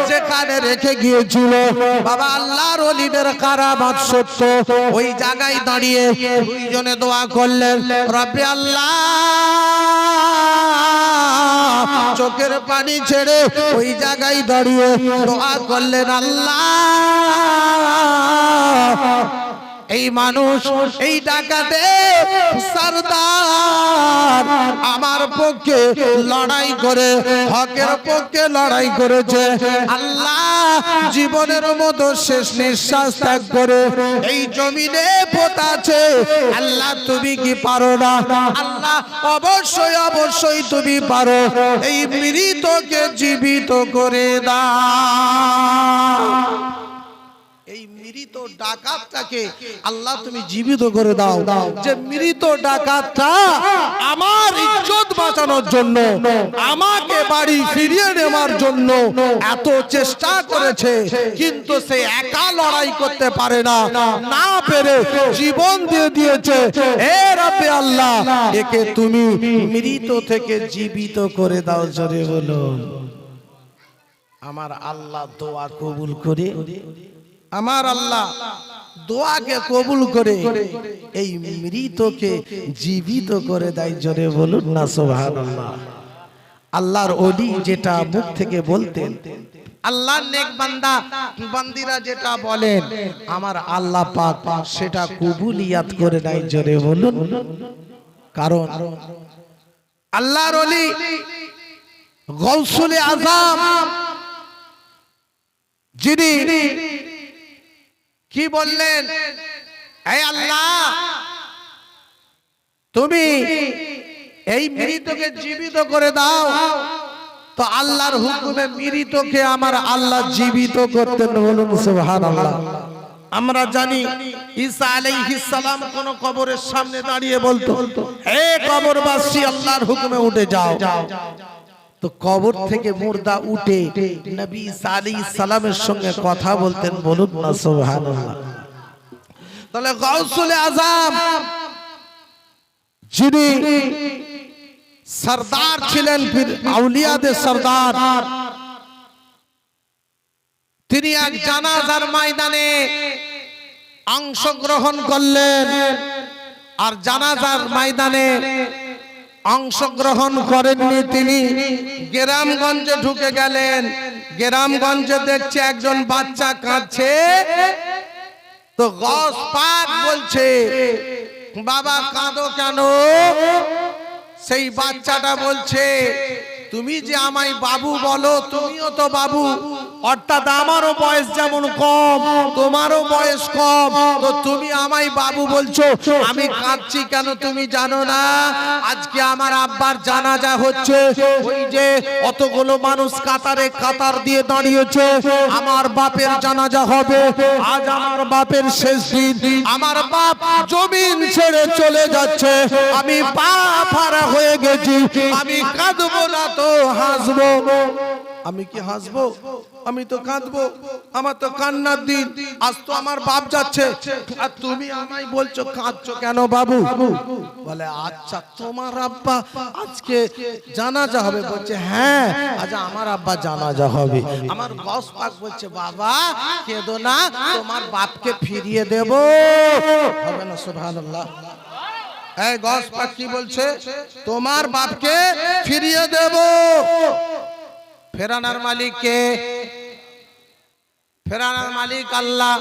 Speaker 1: যেখানে রেখে গিয়েছিল। বাবা আল্লাহর ওলিদের কারাবাত সত্য, ওই জায়গায় দাঁড়িয়ে দুইজনে দোয়া করলেন, রব্বে আল্লাহ, চোখের পানি ছেড়ে ওই জায়গায় দাঁড়িয়ে দোয়া করলেন, আল্লাহ এই মানুষ, এই ডাকাতে সর্দার আমার পক্ষে লড়াই করে, হকের পক্ষে লড়াই করেছে, আল্লাহ জীবনের মতো শেষ নিঃশ্বাস ত্যাগ করে এই জমিনে পোতাছে, আল্লাহ তুমি কি পারো না? আল্লাহ অবশ্যই অবশ্যই তুমি পারো, এই মৃতকে জীবিত করে দাও। এই মৃত ডাকাতটাকে আল্লাহ তুমি জীবিত করে দাও। যে মৃত ডাকাতটা আমার ইজ্জত বাঁচানোর জন্য, আমাকে বাড়ি ফিরিয়ে নেওয়ার জন্য এত চেষ্টা করেছে, কিন্তু সে একা লড়াই করতে পারে না, না পেরে জীবন দিয়ে দিয়েছে। হে রব্বে আল্লাহ, একে তুমি মৃত থেকে জীবিত করে দাও। জোরে বলো, আমার আল্লাহ দোয়া কবুল করে, আমার আল্লাহ দোয়াকে কবুল করে এই মৃতকে জীবিত করে দেয়। জোরে বলুন না সুবহানাল্লাহ। আল্লাহর ওলি যেটা মুখ থেকে বলতেন, আল্লাহর নেক বান্দা বান্দিরা যেটা বলেন, আমার আল্লাহ পাক সেটা কবুলিয়াত করে দেয়। জোরে বলুন, কারণ আল্লাহর ওলি গৌসুল আজম যিনি কি বললেন, হে আল্লাহ তুমি এই মৃতকে জীবিত করে দাও। তো আল্লাহর হুকুমে মৃতকে আমার আল্লাহ জীবিত করতেন। বলুন সুবহানাল্লাহ। আমরা জানি ঈসা আলাইহিস সালাম কোন কবরের সামনে দাঁড়িয়ে বলতো, হে কবরবাসী আল্লাহর হুকুমে উঠে যাও। তো কবর থেকে মুর্দা উঠে নবী ঈসা আলাইহিস সালামের সঙ্গে কথা বলতেন। বলুন না সুবহানাল্লাহ। তাহলে গাউসুল আজম যিনি সরদার ছিলেন, ফির আউলিয়াদের সরদার, তিনি এক জানাজার ময়দানে অংশগ্রহণ করলেন। আর জানাজার ময়দানে অংশগ্রহণ করেননি তিনি, গ্রামগঞ্জে ঢুকে গেলেন। গ্রামগঞ্জে দেখছে একজন বাচ্চা কাঁদছে, তো গস পাক বলছে বাবা কাঁদো কেন? সেই বাচ্চাটা বলছে তুমি যে আমায় বাবু বলো, তুমিও তো বাবু, অর্থাৎ আমারও বয়স যেমন কম তোমারও বয়স কম, তো তুমি আমায় বাবু বলছো, আমি কাঁদছি কেন তুমি জানো না? আজকে আমার আব্বার জানাজা হচ্ছে, ওই যে অতগুলো মানুষ কাতারে কাতার দিয়ে দাঁড়িয়েছে, আমার বাপের জানাজা হবে, আজ আমার বাপের শেষ দিন, আমার বাপ জমিন ছেড়ে চলে যাচ্ছে, আমি পা ফাড়া হয়ে গেছি, আমি কাঁদবো না তো হাসবো? আমি কি হাসবো? আমি তো কাঁদবো, আমার তো কান্নার দিন, আজ তো আমার বাপ যাচ্ছে, আর তুমি আমায় বলছো কাঁদছো কেন বাবু? বলে আচ্ছা তোমার আব্বা আজকে জানাজা হবে? বলছে হ্যাঁ আজ আমার আব্বা জানাজা হবে। আমার গস পাক বলছে বাবা কেঁদো না, তোমার বাপকে ফিরিয়ে দেব। হবে না? সুবহানাল্লাহ। এই গস পাক কি বলছে? তোমার বাপকে ফিরিয়ে দেব। ফেরানোর মালিক কে? ফেরানোর মালিক আল্লাহ।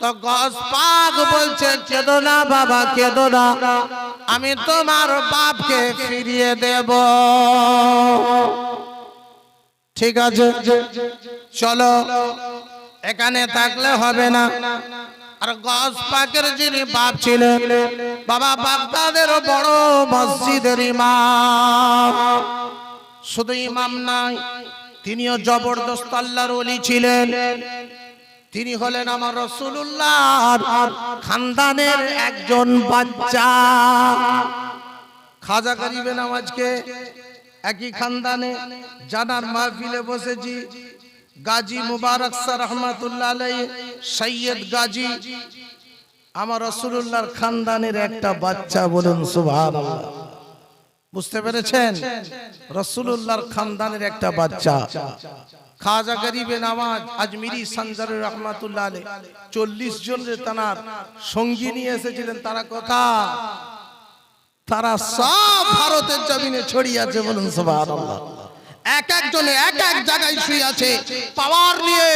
Speaker 1: তো গস পাক বলছে কেঁদো না বাবা কেঁদো না, আমি তোমার বাপকে ফিরিয়ে দেব। ঠিক আছে চলো, এখানে থাকলে হবে না। আর গস পাকের যিনি বাপ ছিলেন, বাবা বাগদাদের বড় মসজিদের ইমাম, শুধু ইমাম নাই, তিনিও জবরদস্ত আল্লাহর ওলি ছিলেন। তিনি হলেন আমার রাসূলুল্লাহর খানদানের একজন বাচ্চা। খাজা গরিবে নামাজকে একই খানদানে জানার মাহফিলে বসেছি। গাজী মুবারক স্যার রহমাতুল্লাহ আলাইহি, সৈয়দ গাজী আমার রাসূলুল্লাহর খানদানের একটা বাচ্চা। বলুন সুবহানাল্লাহ। বুঝতে পেরেছেন? রাসূলুল্লাহর খানদানের একটা বাচ্চা। খাজা গরিবে নামাজ আজমিরি সঞ্জারি রহমাতুল্লাহ আলাইহি 40 জন যে তার সঙ্গী নিয়ে এসেছিলেন, তারা কোথায়? তারা সব ভারতের জমিনে ছড়িয়ে আছে। বলুন সুবহানাল্লাহ। এক একজনে এক এক জায়গায় শুয়ে আছে, পাওয়ার নিয়ে।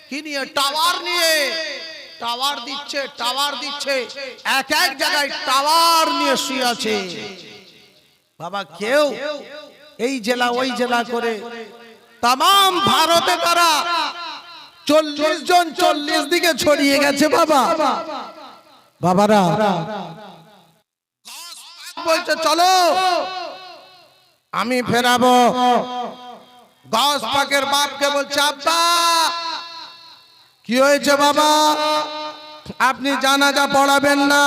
Speaker 1: কি নিয়ে? টাওয়ার নিয়ে। টাওয়ার দিচ্ছে, টাওয়ার দিচ্ছে, এক এক জায়গায় টাওয়ার নিয়ে শুয়ে আছে। বাবা কেউ এই জেলা ওই জেলা করে তাম ভারতে তারা 40 জন 40 দিকে ছড়িয়ে গেছে। বাবা বাবারা বলছে চলো আমি ফেরাবো। গস পাকের বাপকে বলছে আব্বা কি হয়েছে বাবা? আপনি জানাজা পড়াবেন না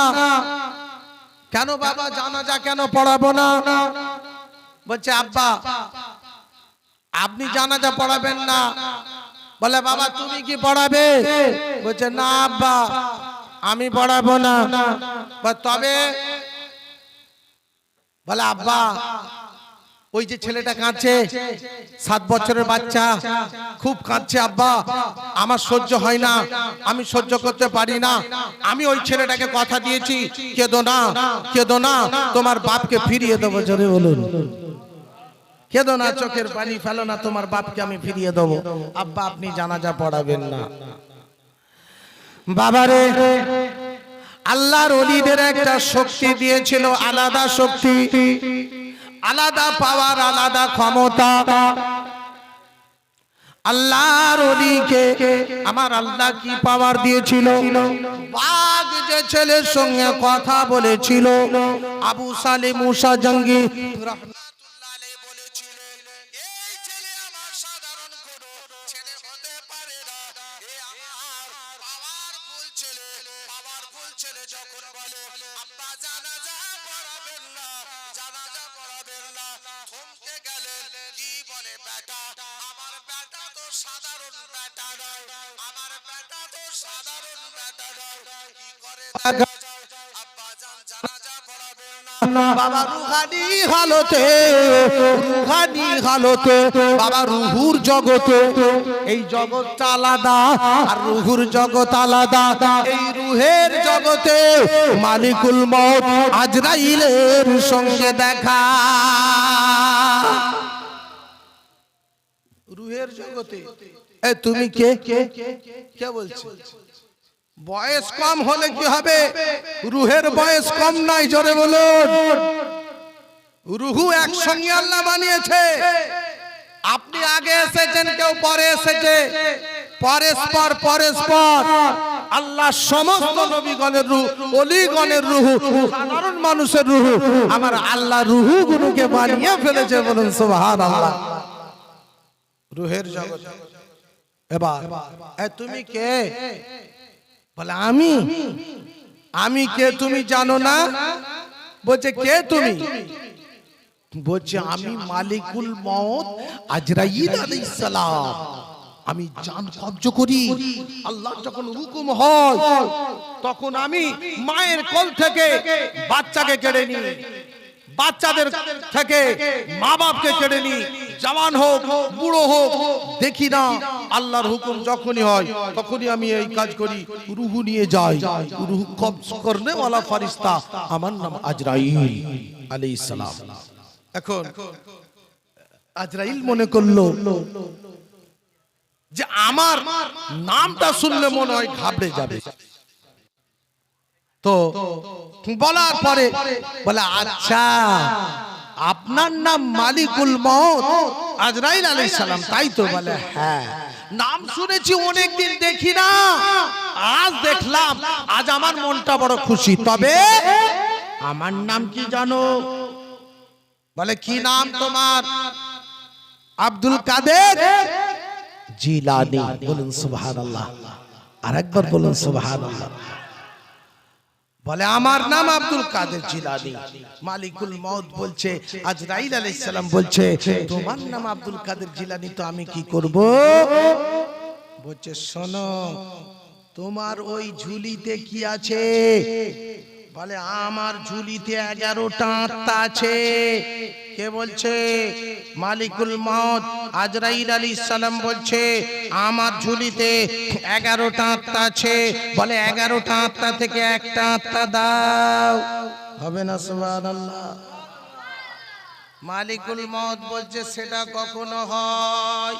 Speaker 1: কেন? বাবা জানাজা কেন পড়াবো না? বলছে আব্বা আপনি জানাজা পড়াবেন না। বলে বাবা তুমি কি পড়াবে? বলছে না আব্বা আমি পড়াবো না। তবে বলে আব্বা ওই যে ছেলেটা কাঁদছে, 7 বছরের বাচ্চা, খুব কাঁদছে আব্বা, আমার সহ্য হয় না, আমি সহ্য করতে পারি না, আমি ওই ছেলেটাকে কথা দিয়েছি কেঁদো না কেঁদো না, তোমার বাপকে ফিরিয়ে দেবো। জোরে বলুন কেঁদো না, চোখের পানি ফেলো না, তোমার বাপকে আমি ফিরিয়ে দেবো। আব্বা আপনি জানাজা পড়াবেন না। বাবারে আল্লাহর ওলিদের একটা শক্তি দিয়েছিল, আলাদা শক্তি, আলাদা পাওয়ার, আলাদা ক্ষমতা। আল্লাহর ওলিকে আমার আল্লাহ কি পাওয়ার দিয়েছিল? বাঘ যে ছেলের সঙ্গে কথা বলেছিল, আবু সালে মুসা জঙ্গি রাহমাতুল্লাহ আলাইহি বলেছিলেন এই ছেলে আমার সাধারণ কোনো ছেলে হতে পারে না, এ আমার পাওয়ারফুল ছেলে। পাওয়ারফুল ছেলে যখন বলে আব্বা জানাজা পড়াবেন না, জানাজা পড়াবেন না, থমকে গেলেন। কি বলে বেটা? আমার বেটা তো সাধারণ বেটা নয়, আমার বেটা তো সাধারণ বেটা নয়। কি করে আব্বা জান জানাজা পড়াবেন না? বাবা রুহানি হালতে বাবা রুহুর জগতে, এই জগৎটা আলাদা আর রুহুর জগৎ আলাদা। এই রুহের জগতে মালিকুল মউত আজরাইলের সঙ্গে দেখা। রুহের জগতে তুমি কে কে বলছো? বয়স কম হলে কি হবে? রুহের বয়স কম নাই, জোরে বলুন। রুহু একসঙ্গে আল্লাহ বানিয়েছে। আপনি আগে এসেছেন, কেউ পরে এসেছে, পরস্পর আল্লাহ সমস্ত নবীগণের রূহ, ওলিগণের রূহ, সাধারণ মানুষের রূহ আমার আল্লাহ রুহু গুলোকে বানিয়ে ফেলেছে। বলুন সুবহানাল্লাহ। রুহের জগৎ। এবার তুমি কে? বলে আমি কে তুমি জানো না? বলছে কে তুমি? বলছে আমি মালিকুল মউত আজরাইল আলাইহিস সালাম। আমি জান কবজ করি। আল্লাহ যখন হুকুম হয় তখন আমি মায়ের কোল থেকে বাচ্চাকে কেড়ে নিই, বাচ্চাদের থেকে মা বাপকে কেড়ে নিই, জওয়ান হোক বুড়ো হোক দেখি না। আল্লাহর হুকুম যখনই হয় তখনই আমি এই কাজ করি, রুহু নিয়ে যাই। রুহু কবজ করনে ওয়ালা ফেরেশতা আমার নাম আজরাইল আলাইহিস সালাম। এখন আজরাইল মনে করলো যে আমার নামটা শুনলে মনে হয় ঘাবড়ে যাবে। তো বলার পরে বলে আচ্ছা আপনার নাম মালিকুল মউত আজরাইল আলাইহিস সালাম, তাই তো? বলে হ্যাঁ। নাম শুনেছি অনেকদিন দেখি না, আজ দেখলাম, আজ আমার মনটা বড় খুশি। তবে আমার নাম কি জানো? বলে কি নাম তোমার? আব্দুল কাদের জিলানী। বলুন সুবহানাল্লাহ। আরেকবার বলুন সুবহানাল্লাহ। বলে আমার নাম আব্দুল কাদের জিলানী। মালিকুল মউত বলছে, আজরাইল আলাইহিস সালাম বলছে তোমার নাম আব্দুল কাদের জিলানী, তো আমি কি করব? বলছে শোনো, তোমার ওই ঝুলিতে কি আছে? বলে আমার ঝুলিতে 11টা আত্মা আছে। কে বলছে? মালিকুল মউত আজরাইল আলাইহিস সালাম বলছে আমার ঝুলিতে 11টা আত্মা আছে। বলে 11টা আত্মা থেকে একটা আত্মা দাও, হবে না? সুবহানাল্লাহ। মালিকুল মউত বলছে সেটা কখনো হয়?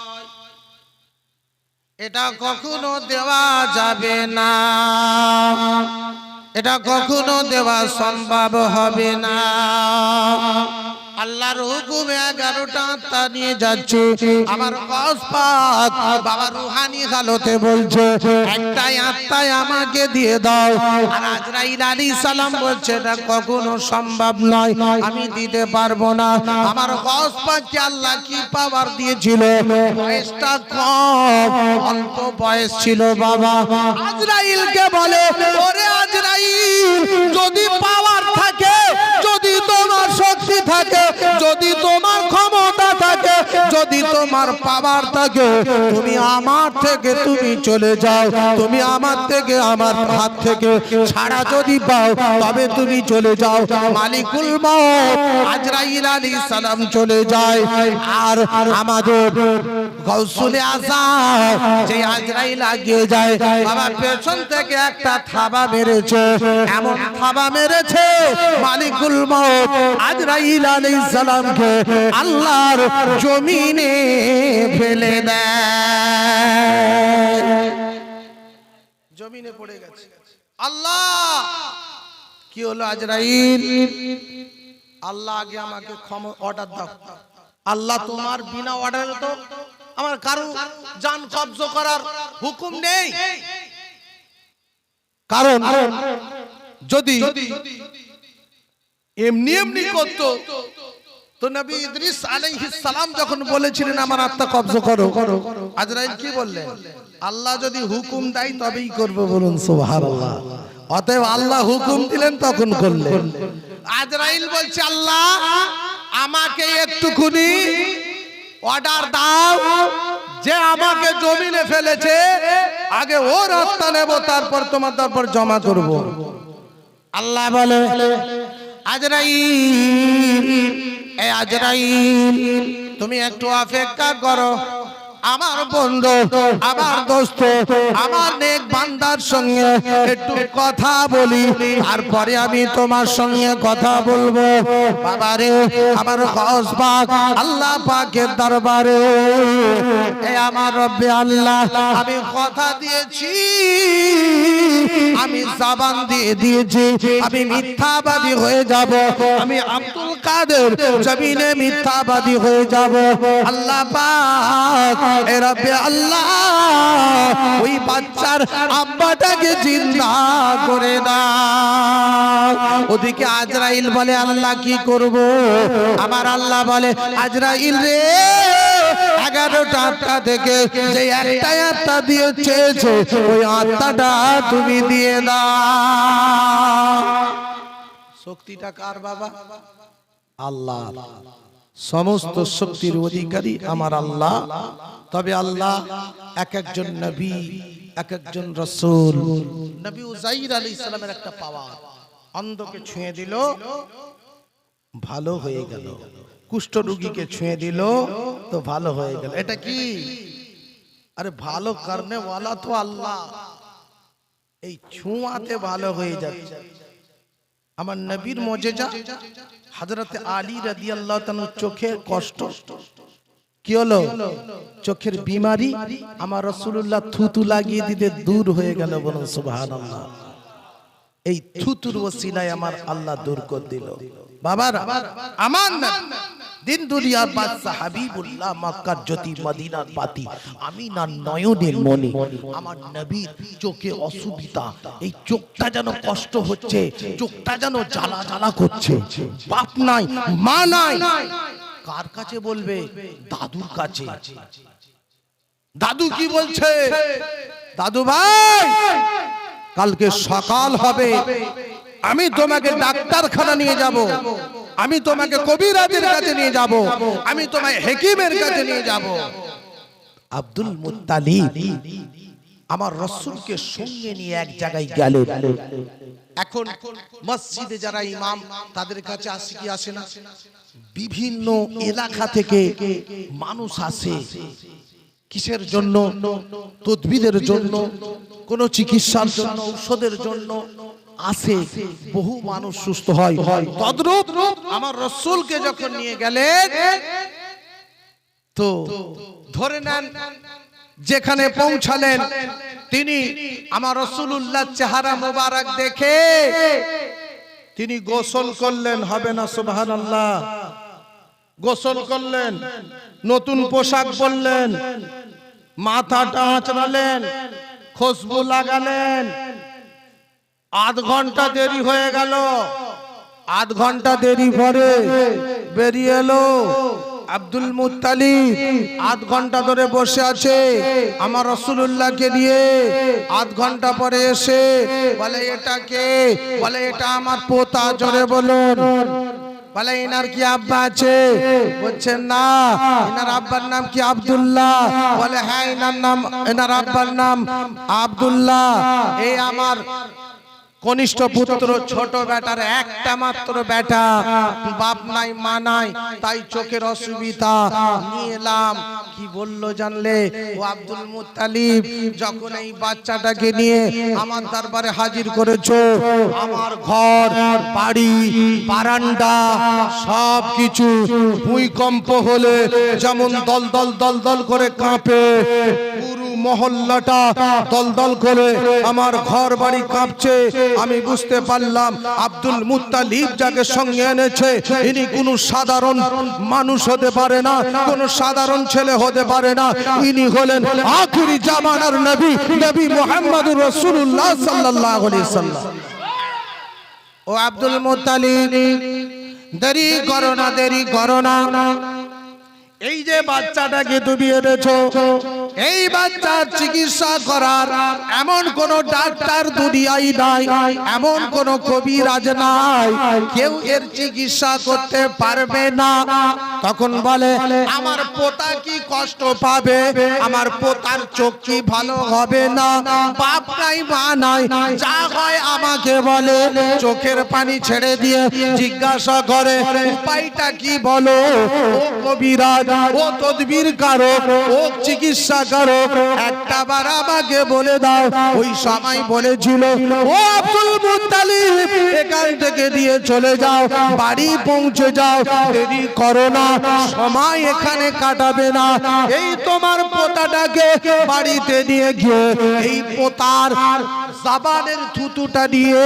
Speaker 1: এটা কখনো দেওয়া যাবে না, এটা কখনো দেওয়া সম্ভব হবে না। আল্লাহর হুকুমে 11টা আত্মা নিয়ে যাচ্ছে। আমার গসপাত বাবা রুহানি হালতে বলছে একটাই আত্মাই আমাকে দিয়ে দাও। আর আজরাইল আলাইহিস সালাম বলছে এটা কখনো সম্ভব নয়, আমি দিতে পারবো না। আমার গসপাতকে আল্লাহ কি পাওয়ার দিয়েছিল? বয়সটা কম, অল্প বয়স ছিল বাবা। আজরাইলকে বলে ওরে আজরাইল, যদি পাওয়ার থাকে, যদি তোমার শক্তি থাকে, যদি তোমার ক্ষমতা থাকে, যদি তোমার পাওয়ার থাকে, তুমি আমার থেকে তুমি চলে যাও। তুমি আমার থেকে, আমার হাত থেকে ছাড়া যদি পাও তবে তুমি চলে যাও। মালিকুল মউত আজরাইল আলাইহিস সালাম চলে যায়। আর আমাদের গৌসুলে আযম যে আজরাইল আগিয়ে যায়, বাবা পেছন থেকে একটা থাবা মেরেছে, এমন থাবা মেরেছে মালিকুল মউত আজরাইল আলাইহিস সালামকে আল্লাহর জমিনে ফেলে দেয়। জমিনে পড়ে গেছে। আল্লাহ কি হলো? আজরাইল, আল্লাহ আগে আমাকে অর্ডার দাও। আল্লাহ তোমার বিনা অর্ডারে তো আমার কারো জান কবজ করার হুকুম নেই। কারণ যদি এমনি এমনি করতো তো নবী ইদ্রিস আলাইহিস সালাম যখন বলেছিলেন আমার আত্মা কবজ করো, আজরাইল কি বললেন? আল্লাহ যদি হুকুম দেয় তবেই করব। বলুন সুবহানাল্লাহ। অতএব আল্লাহ হুকুম দিলেন তখন করলেন। আজরাইল বলছে আল্লাহ আমাকে একটুখানি অর্ডার দাও, যে আমাকে জমিনে ফেলেছে আগে ওর আত্মা নেব, তারপর তোমার তারপর জমা করব। আল্লাহ বলে আজরাইল, এ আজরাইল তুমি একটু অপেক্ষা করো, আমার বন্ধু, আমার দোস্ত, আমার নেক বান্দার সঙ্গে একটু কথা বলি, তারপরে আমি তোমার সঙ্গে কথা বলবো। বাবারে, আমার গস পাক আল্লাহ পাকের দরবারে, এ আমার রব্বে আল্লাহ, আমি কথা দিয়েছি, আমি জবান দিয়ে দিয়েছি, আমি মিথ্যাবাদী হয়ে যাব, আমি আব্দুল কাদের জমিনে মিথ্যাবাদী হয়ে যাব। আল্লাহ পাক, এ রব্বে আল্লাহ, ওই বাচ্চার আব্বাটাকে জিন্দা করে দাও। ওদিকে আজরাইল বলে আল্লাহ কি করব? আমার আল্লাহ বলে আজরাইল রে, 11টা আত্মা থেকে যে একটা আত্মা দিয়ে চেয়েছো, ওই আত্মাটা তুমি দিয়ে দাও। শক্তিটা কার বাবা? আল্লাহ। সমস্ত শক্তির অধিকারী আমার আল্লাহ। তবে আল্লাহ এক একজন নবী, এক একজন রাসূল। নবী উযাইর আলাইহিস সালামের একটা পাওয়ার, অন্ধকে ছুঁয়ে দিল, ভালো হয়ে গেল। কুষ্ঠ রোগীকে ছুঁয়ে দিল তো ভালো হয়ে গেল। এটা কি? আরে ভালো করনে ওয়ালা তো আল্লাহ, এই ছুঁয়াতে ভালো হয়ে যাচ্ছে। আমার নবীর মুজিজা, হযরত আলী রাদিয়াল্লাহু তাআলা চোখের কষ্ট, কি হলো? চোখের বিমারি আমার রাসূলুল্লাহ থুতু লাগিয়ে দিতে দূর হয়ে গেল। বলুন সুবহানাল্লাহ। এই থুতুর ওসিলায় আমার আল্লাহ দূর করে দিল। বাবারা, আমার দিন দুনিয়ার বাদশা হাবিবুল্লাহ, মক্কার জ্যোতি, মদিনার বাতি, আমিনার নয়নের মনি, আমার নবীর চোখে অসুবিধা, এই চোখটা যেন কষ্ট হচ্ছে, চোখটা যেন জ্বালা জ্বালা করছে। বাপ নাই, মা নাই, কার কাছে বলবে? দাদুর কাছে। দাদু কি বলছে? দাদু ভাই, কালকে সকাল হবে, আমি তোমাকে ডাক্তারখানা নিয়ে যাব, আমি তোমাকে কবিরাজের কাছে নিয়ে যাব, আমি তোমায় হেকিমের কাছে নিয়ে যাব। আব্দুল মুত্তালিব আমার রাসূলকে সঙ্গে নিয়ে এক জায়গায় গেলেন। এখন মসজিদে যারা ইমাম, তাদের কাছে আসে কি আসে না? বিভিন্ন এলাকা থেকে মানুষ আসে। কিসের জন্য? তদবিরের জন্য, কোন চিকিৎসার জন্য, ঔষধের জন্য আসে। বহু মানুষ সুস্থ হয়। তদ্রূপ আমার রাসূলকে যখন নিয়ে গেলেন, তো ধরে নেন যেখানে পৌঁছালেন, তিনি আমার রাসূলুল্লাহ চেহারা মোবারক দেখে তিনি গোসল করলেন। হবে না সুবহানাল্লাহ? গোসল করলেন, নতুন পোশাক পরলেন, মাথাটা আঁচড়ালেন, খুশবু লাগালেন। আধ ঘন্টা দেরি হয়ে গেল। আধ ঘন্টা দেরি পরে বেরিয়ে এলো আব্দুল মুত্তালিব। আধ ঘন্টা ধরে বসে আছে আমার রাসূলুল্লাহকে নিয়ে। আধ ঘন্টা পরে এসে বলে এটা কে? বলে এটা আমার পোতা। জোরে বলুন। বলে এনার কি আব্বা আছে? বলছেন না। এনার আব্বার নাম কি? আব্দুল্লাহ। বলে হ্যাঁ, এনার নাম, এনার আব্বার নাম আব্দুল্লাহ। এই আমার কনিষ্ঠ পুত্র, ছোট বেটার একটা মাত্র বেটা, বাপ নাই, মা নাই, তাই চোখের অসুবিধা, নিয়ে এলাম। কি বললো জানলে? ও আব্দুল মুত্তালিব, যখন এই বাচ্চাটাকে নিয়ে আমার দরবারে হাজির করেছো, আমার ঘর, বাড়ি, বারান্দা সব কিছু ভূমিকম্প হলে যেমন দলদল দলদল করে কাঁপে, পুরো মহল্লাটা দলদল করে আমার ঘর বাড়ি কাঁপছে। আমি বুঝতে পারলাম আব্দুল মুত্তালিব যাকে সঙ্গে এনেছে, ইনি কোনো সাধারণ মানুষ হতে পারে না, কোনো সাধারণ ছেলে হতে পারে না। ইনি হলেন আখিরি জামানার নবী, নবী মুহাম্মদুর রাসূলুল্লাহ সাল্লাল্লাহু আলাইহি সাল্লাম। ও আব্দুল মুত্তালিব, দেরি করো না, দেরি করো না। এই যে বাচ্চাটাকে তুমি এনেছো, এই বাচ্চার চিকিৎসা করার এমন কোন ডাক্তার দুনিয়ায় নাই, এমন কোন কবিরাজ নাই, কেউ এর চিকিৎসা করতে পারবে না। তখন বলে আমার পোতা কি কষ্ট পাবে, আমার পোতার চোখ কি ভালো হবে না, বাপ নাই মা নাই, যা হয় আমাকে বলে। চোখের পানি ছেড়ে দিয়ে জিজ্ঞাসা করে উপায়টা কি বলো, ও কবিরাজ, ও তদবির কারক, ও চিকিৎসা কারক, একটা বার আমাকে বলে দাও। ওই সময় বলেছিল ও আব্দুল মুত্তালিব এখান থেকে দিয়ে চলে যাও, বাড়ি পৌঁছে যাও, দেরি করো না, সময় এখানে কাটাবে না। এই তোমার পোতাটাকে বাড়িতে নিয়ে গিয়ে এই পোতার জাবানের থুতুটা দিয়ে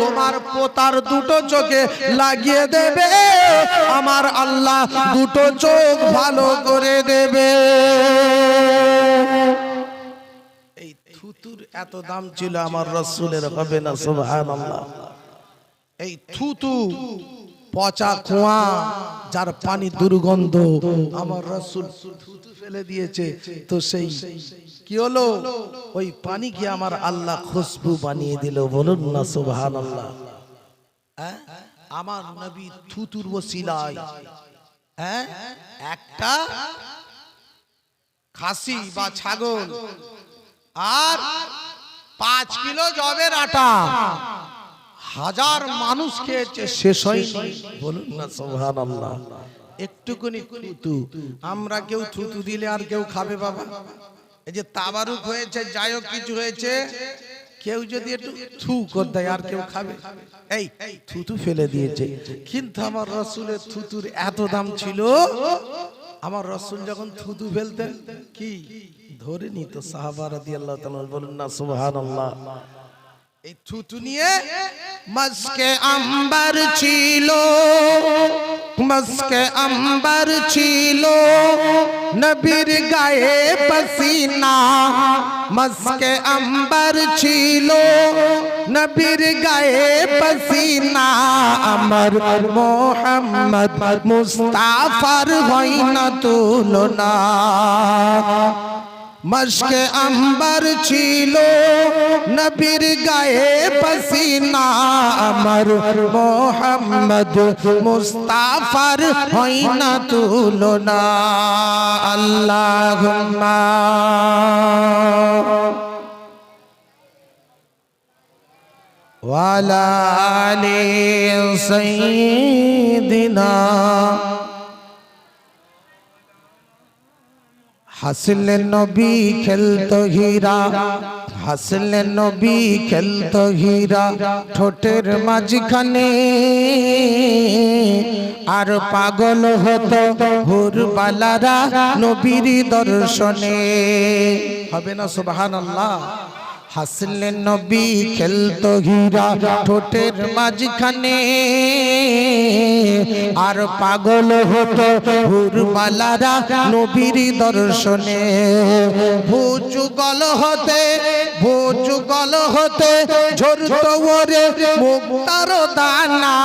Speaker 1: তোমার পোতার দুটো চোখে লাগিয়ে দেবে, আমার আল্লাহ দুটো চোখ ভালো করে দেবে। এই থুতুর এত দাম ছিল আমার রাসূলের, হবে না সুবহানাল্লাহ। এই থুতু পচা কুয়া, যার পানি দুর্গন্ধ, আমার রাসূল থুতু ফেলে দিয়েছে, তো সেই কি হলো, ওই পানি কি আমার আল্লাহ খুশবু বানিয়ে দিল, বলুন না সুবহানাল্লাহ। আমার নবী থুতুর ওসিলায় একটা খাসি বা ছাগল আর 5 কিলো জবের আটা হাজার মানুষ খেয়েছে, শেষ হয়নি, বলুন না সুবহানাল্লাহ। একটুকুনি থুতু, আমরা কেউ থুতু দিলে আর কেউ খাবে বাবা? এই যে তাবারুক হয়েছে, যাই হোক কিছু হয়েছে, কেউ যদি একটু থু করে দেয় আর কেউ খাবে? এই থুতু ফেলে দিয়েছে। কিন্তু আমার রাসূলের থুতুর এত দাম ছিল, আমার রাসূল যখন থুতু ফেলতেন কি ধরে নিত সাহাবা রাদিয়াল্লাহু তাআলা, বলুন না সুবহানাল্লাহ। এই থুতু নিয়ে মস্কে আম্বার ছিল, মস্কে আম্বার ছিল, নবীর গায়ে পসিনা, মস্কে আম্বার ছিল, নবীর গায়ে পসিনা, আমার মোহাম্মদ মুস্তাফার হয় না তুলনা। মশকে আম্বার ছিল, নবীর গায়ে পসিনা, আমার মোহাম্মদ মুস্তাফার হয় না তুলনা। আল্লাহুম্মা ওয়ালা আলি সাইয়্যিদিনা। হাসলে নবী খেলতো হীরা, হাসলে নবী খেলতো হীরা, ঠোঁটের মাঝখানে আর পাগল হতো হুরবালারা নবীর দর্শনে, হবে না সুবহানাল্লাহ। হাসলে নবী খেলতো হীরা, ঠোঁটের মাঝখানে আর পাগল হতো হুরবালারা নবীর দর্শনে। ভুজুগল হতে, ভুজুগল হতে ঝরতো ওরে মুক্তার দানা,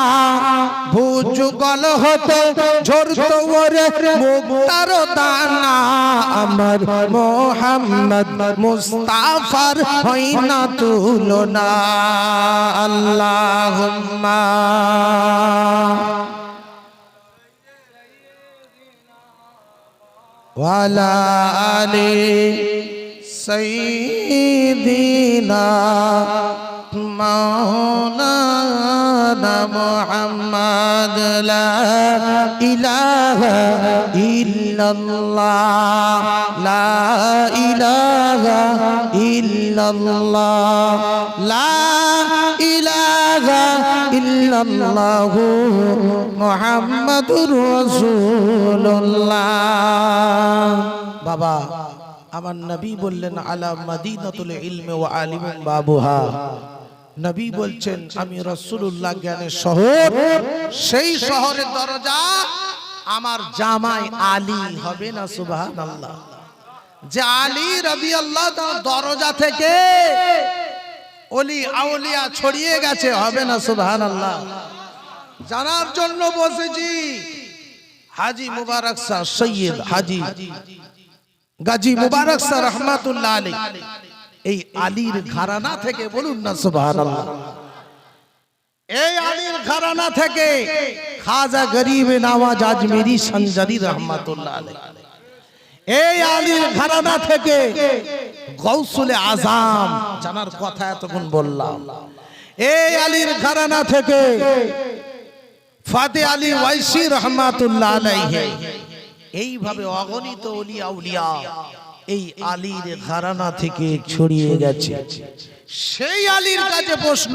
Speaker 1: ভুজুগল হতে ঝরতো ওরে মুক্তার দানা, আমার মোহাম্মদ মুস্তাফার হয় না তুলনা। আল্লাহুম্মা ওয়ালা আলি সাইয়্যিদিনা মাওলানা মুহাম্মদ। লা ইলাহা ইল্লাল্লাহ, লা ইলাহা ইল্লাল্লাহ, লা ইলাহা ইল্লাল্লাহ মুহাম্মাদুর রাসূলুল্লাহ। বাবা, আমার নবী বললেন আলা মাদিনাতুল ইলমি ওয়া আলিমুন বাবুহা। নবী বলছেন আমি রাসূলুল্লাহ জ্ঞানের শহর, সেই শহরের দরজা আমার জামাই আলী, হবে না সুবহানাল্লাহ। যে আলী রাদিয়াল্লাহু তাআলা দরজা থেকে ওলি আউলিয়া ছড়িয়ে গেছে, হবে না সুবহানাল্লাহ। জানার জন্য বসেছি হাজী মুবারক শাহ সৈয়দ হাজী গাজী মুবারক শাহ রহমাতুল্লাহ আলাইহি, এই আলীর ঘরানা থেকে, বলুন না সুবহানাল্লাহ। এই আলীর ঘরানা থেকে খাজা গরিব নওয়াজ আজমেরি সঞ্জারি রহমাতুল্লাহ আলাইহি, এই আলীর ঘরানা থেকে গৌসুল আজম, জানার কথা এতক্ষণ বললাম, এই আলীর ঘরানা থেকে ফাতে আলী ওয়াইসি রহমাতুল্লাহ আলাইহি, এইভাবে অগণিত ওলিয়া উলিয়া এই আলীর ঘরানা থেকে ছড়িয়ে গেছে। সেই আলীর কাছে প্রশ্ন,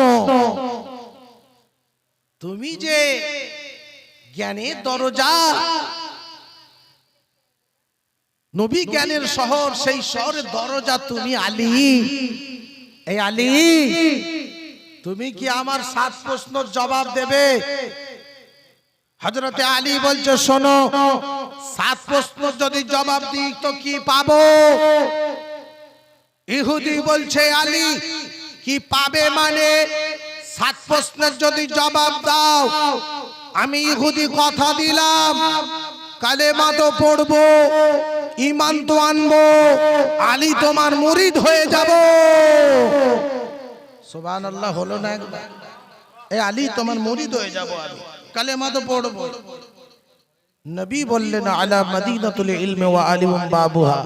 Speaker 1: তুমি যে জ্ঞানের দরজা, নবী জ্ঞানের শহর, সেই শহরের দরজা তুমি আলী, এই আলী তুমি কি আমার 7 প্রশ্নের জবাব দেবে? হযরতে আলী বলছে, শোনো, 7 প্রশ্ন যদি জবাব দিই তো কি পাবো? ইহুদি বলছে, আলী কি পাবে মানে? 7 প্রশ্নের যদি জবাব দাও, আমি ইহুদি কথা দিলাম, কালেমা তো পড়বো, ঈমান তো আনবো, আলী তোমার মুরিদ হয়ে যাব। সুবহানাল্লাহ হলো না একবার? এই আলী তোমার মুরিদ হয়ে যাব, আমি কালেমা তো পড়বো। নবী বললেন, আলা মদিনাতুল ইলমি ওয়া আলিমুম বাবুহা,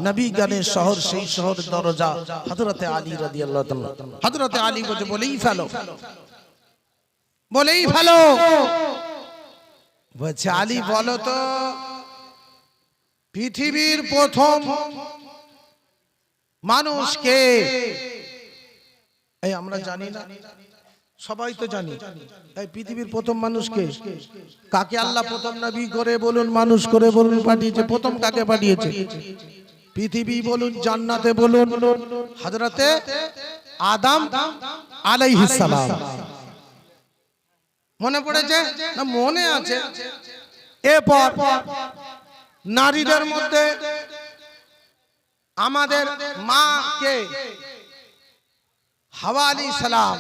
Speaker 1: নবী জ্ঞানের শহর, সেই শহর দরজা হযরতে আলী রাদিয়াল্লাহু তাআলা। হযরতে আলী বলেই ফেলো, বলেই ফেলো। বলছে, আলী বলো তো, পৃথিবীর প্রথম মানুষকে? এই আমরা জানি না, সবাই তো জানি। এই পৃথিবীর প্রথম মানুষকে? কাকে আল্লাহ প্রথম নবী করে বলুন, মানুষ করে বলুন পাঠিয়েছে? প্রথম কাকে পাঠিয়েছে? পৃথিবী বলুন, জান্নাতে বলুন, হযরতে আদম আলাইহিস সালাম। মনে পড়েছে না? মনে আছে। এরপর নারীদের মধ্যে আমাদের মা কে? হাওয়া আলাইহিস সালাম।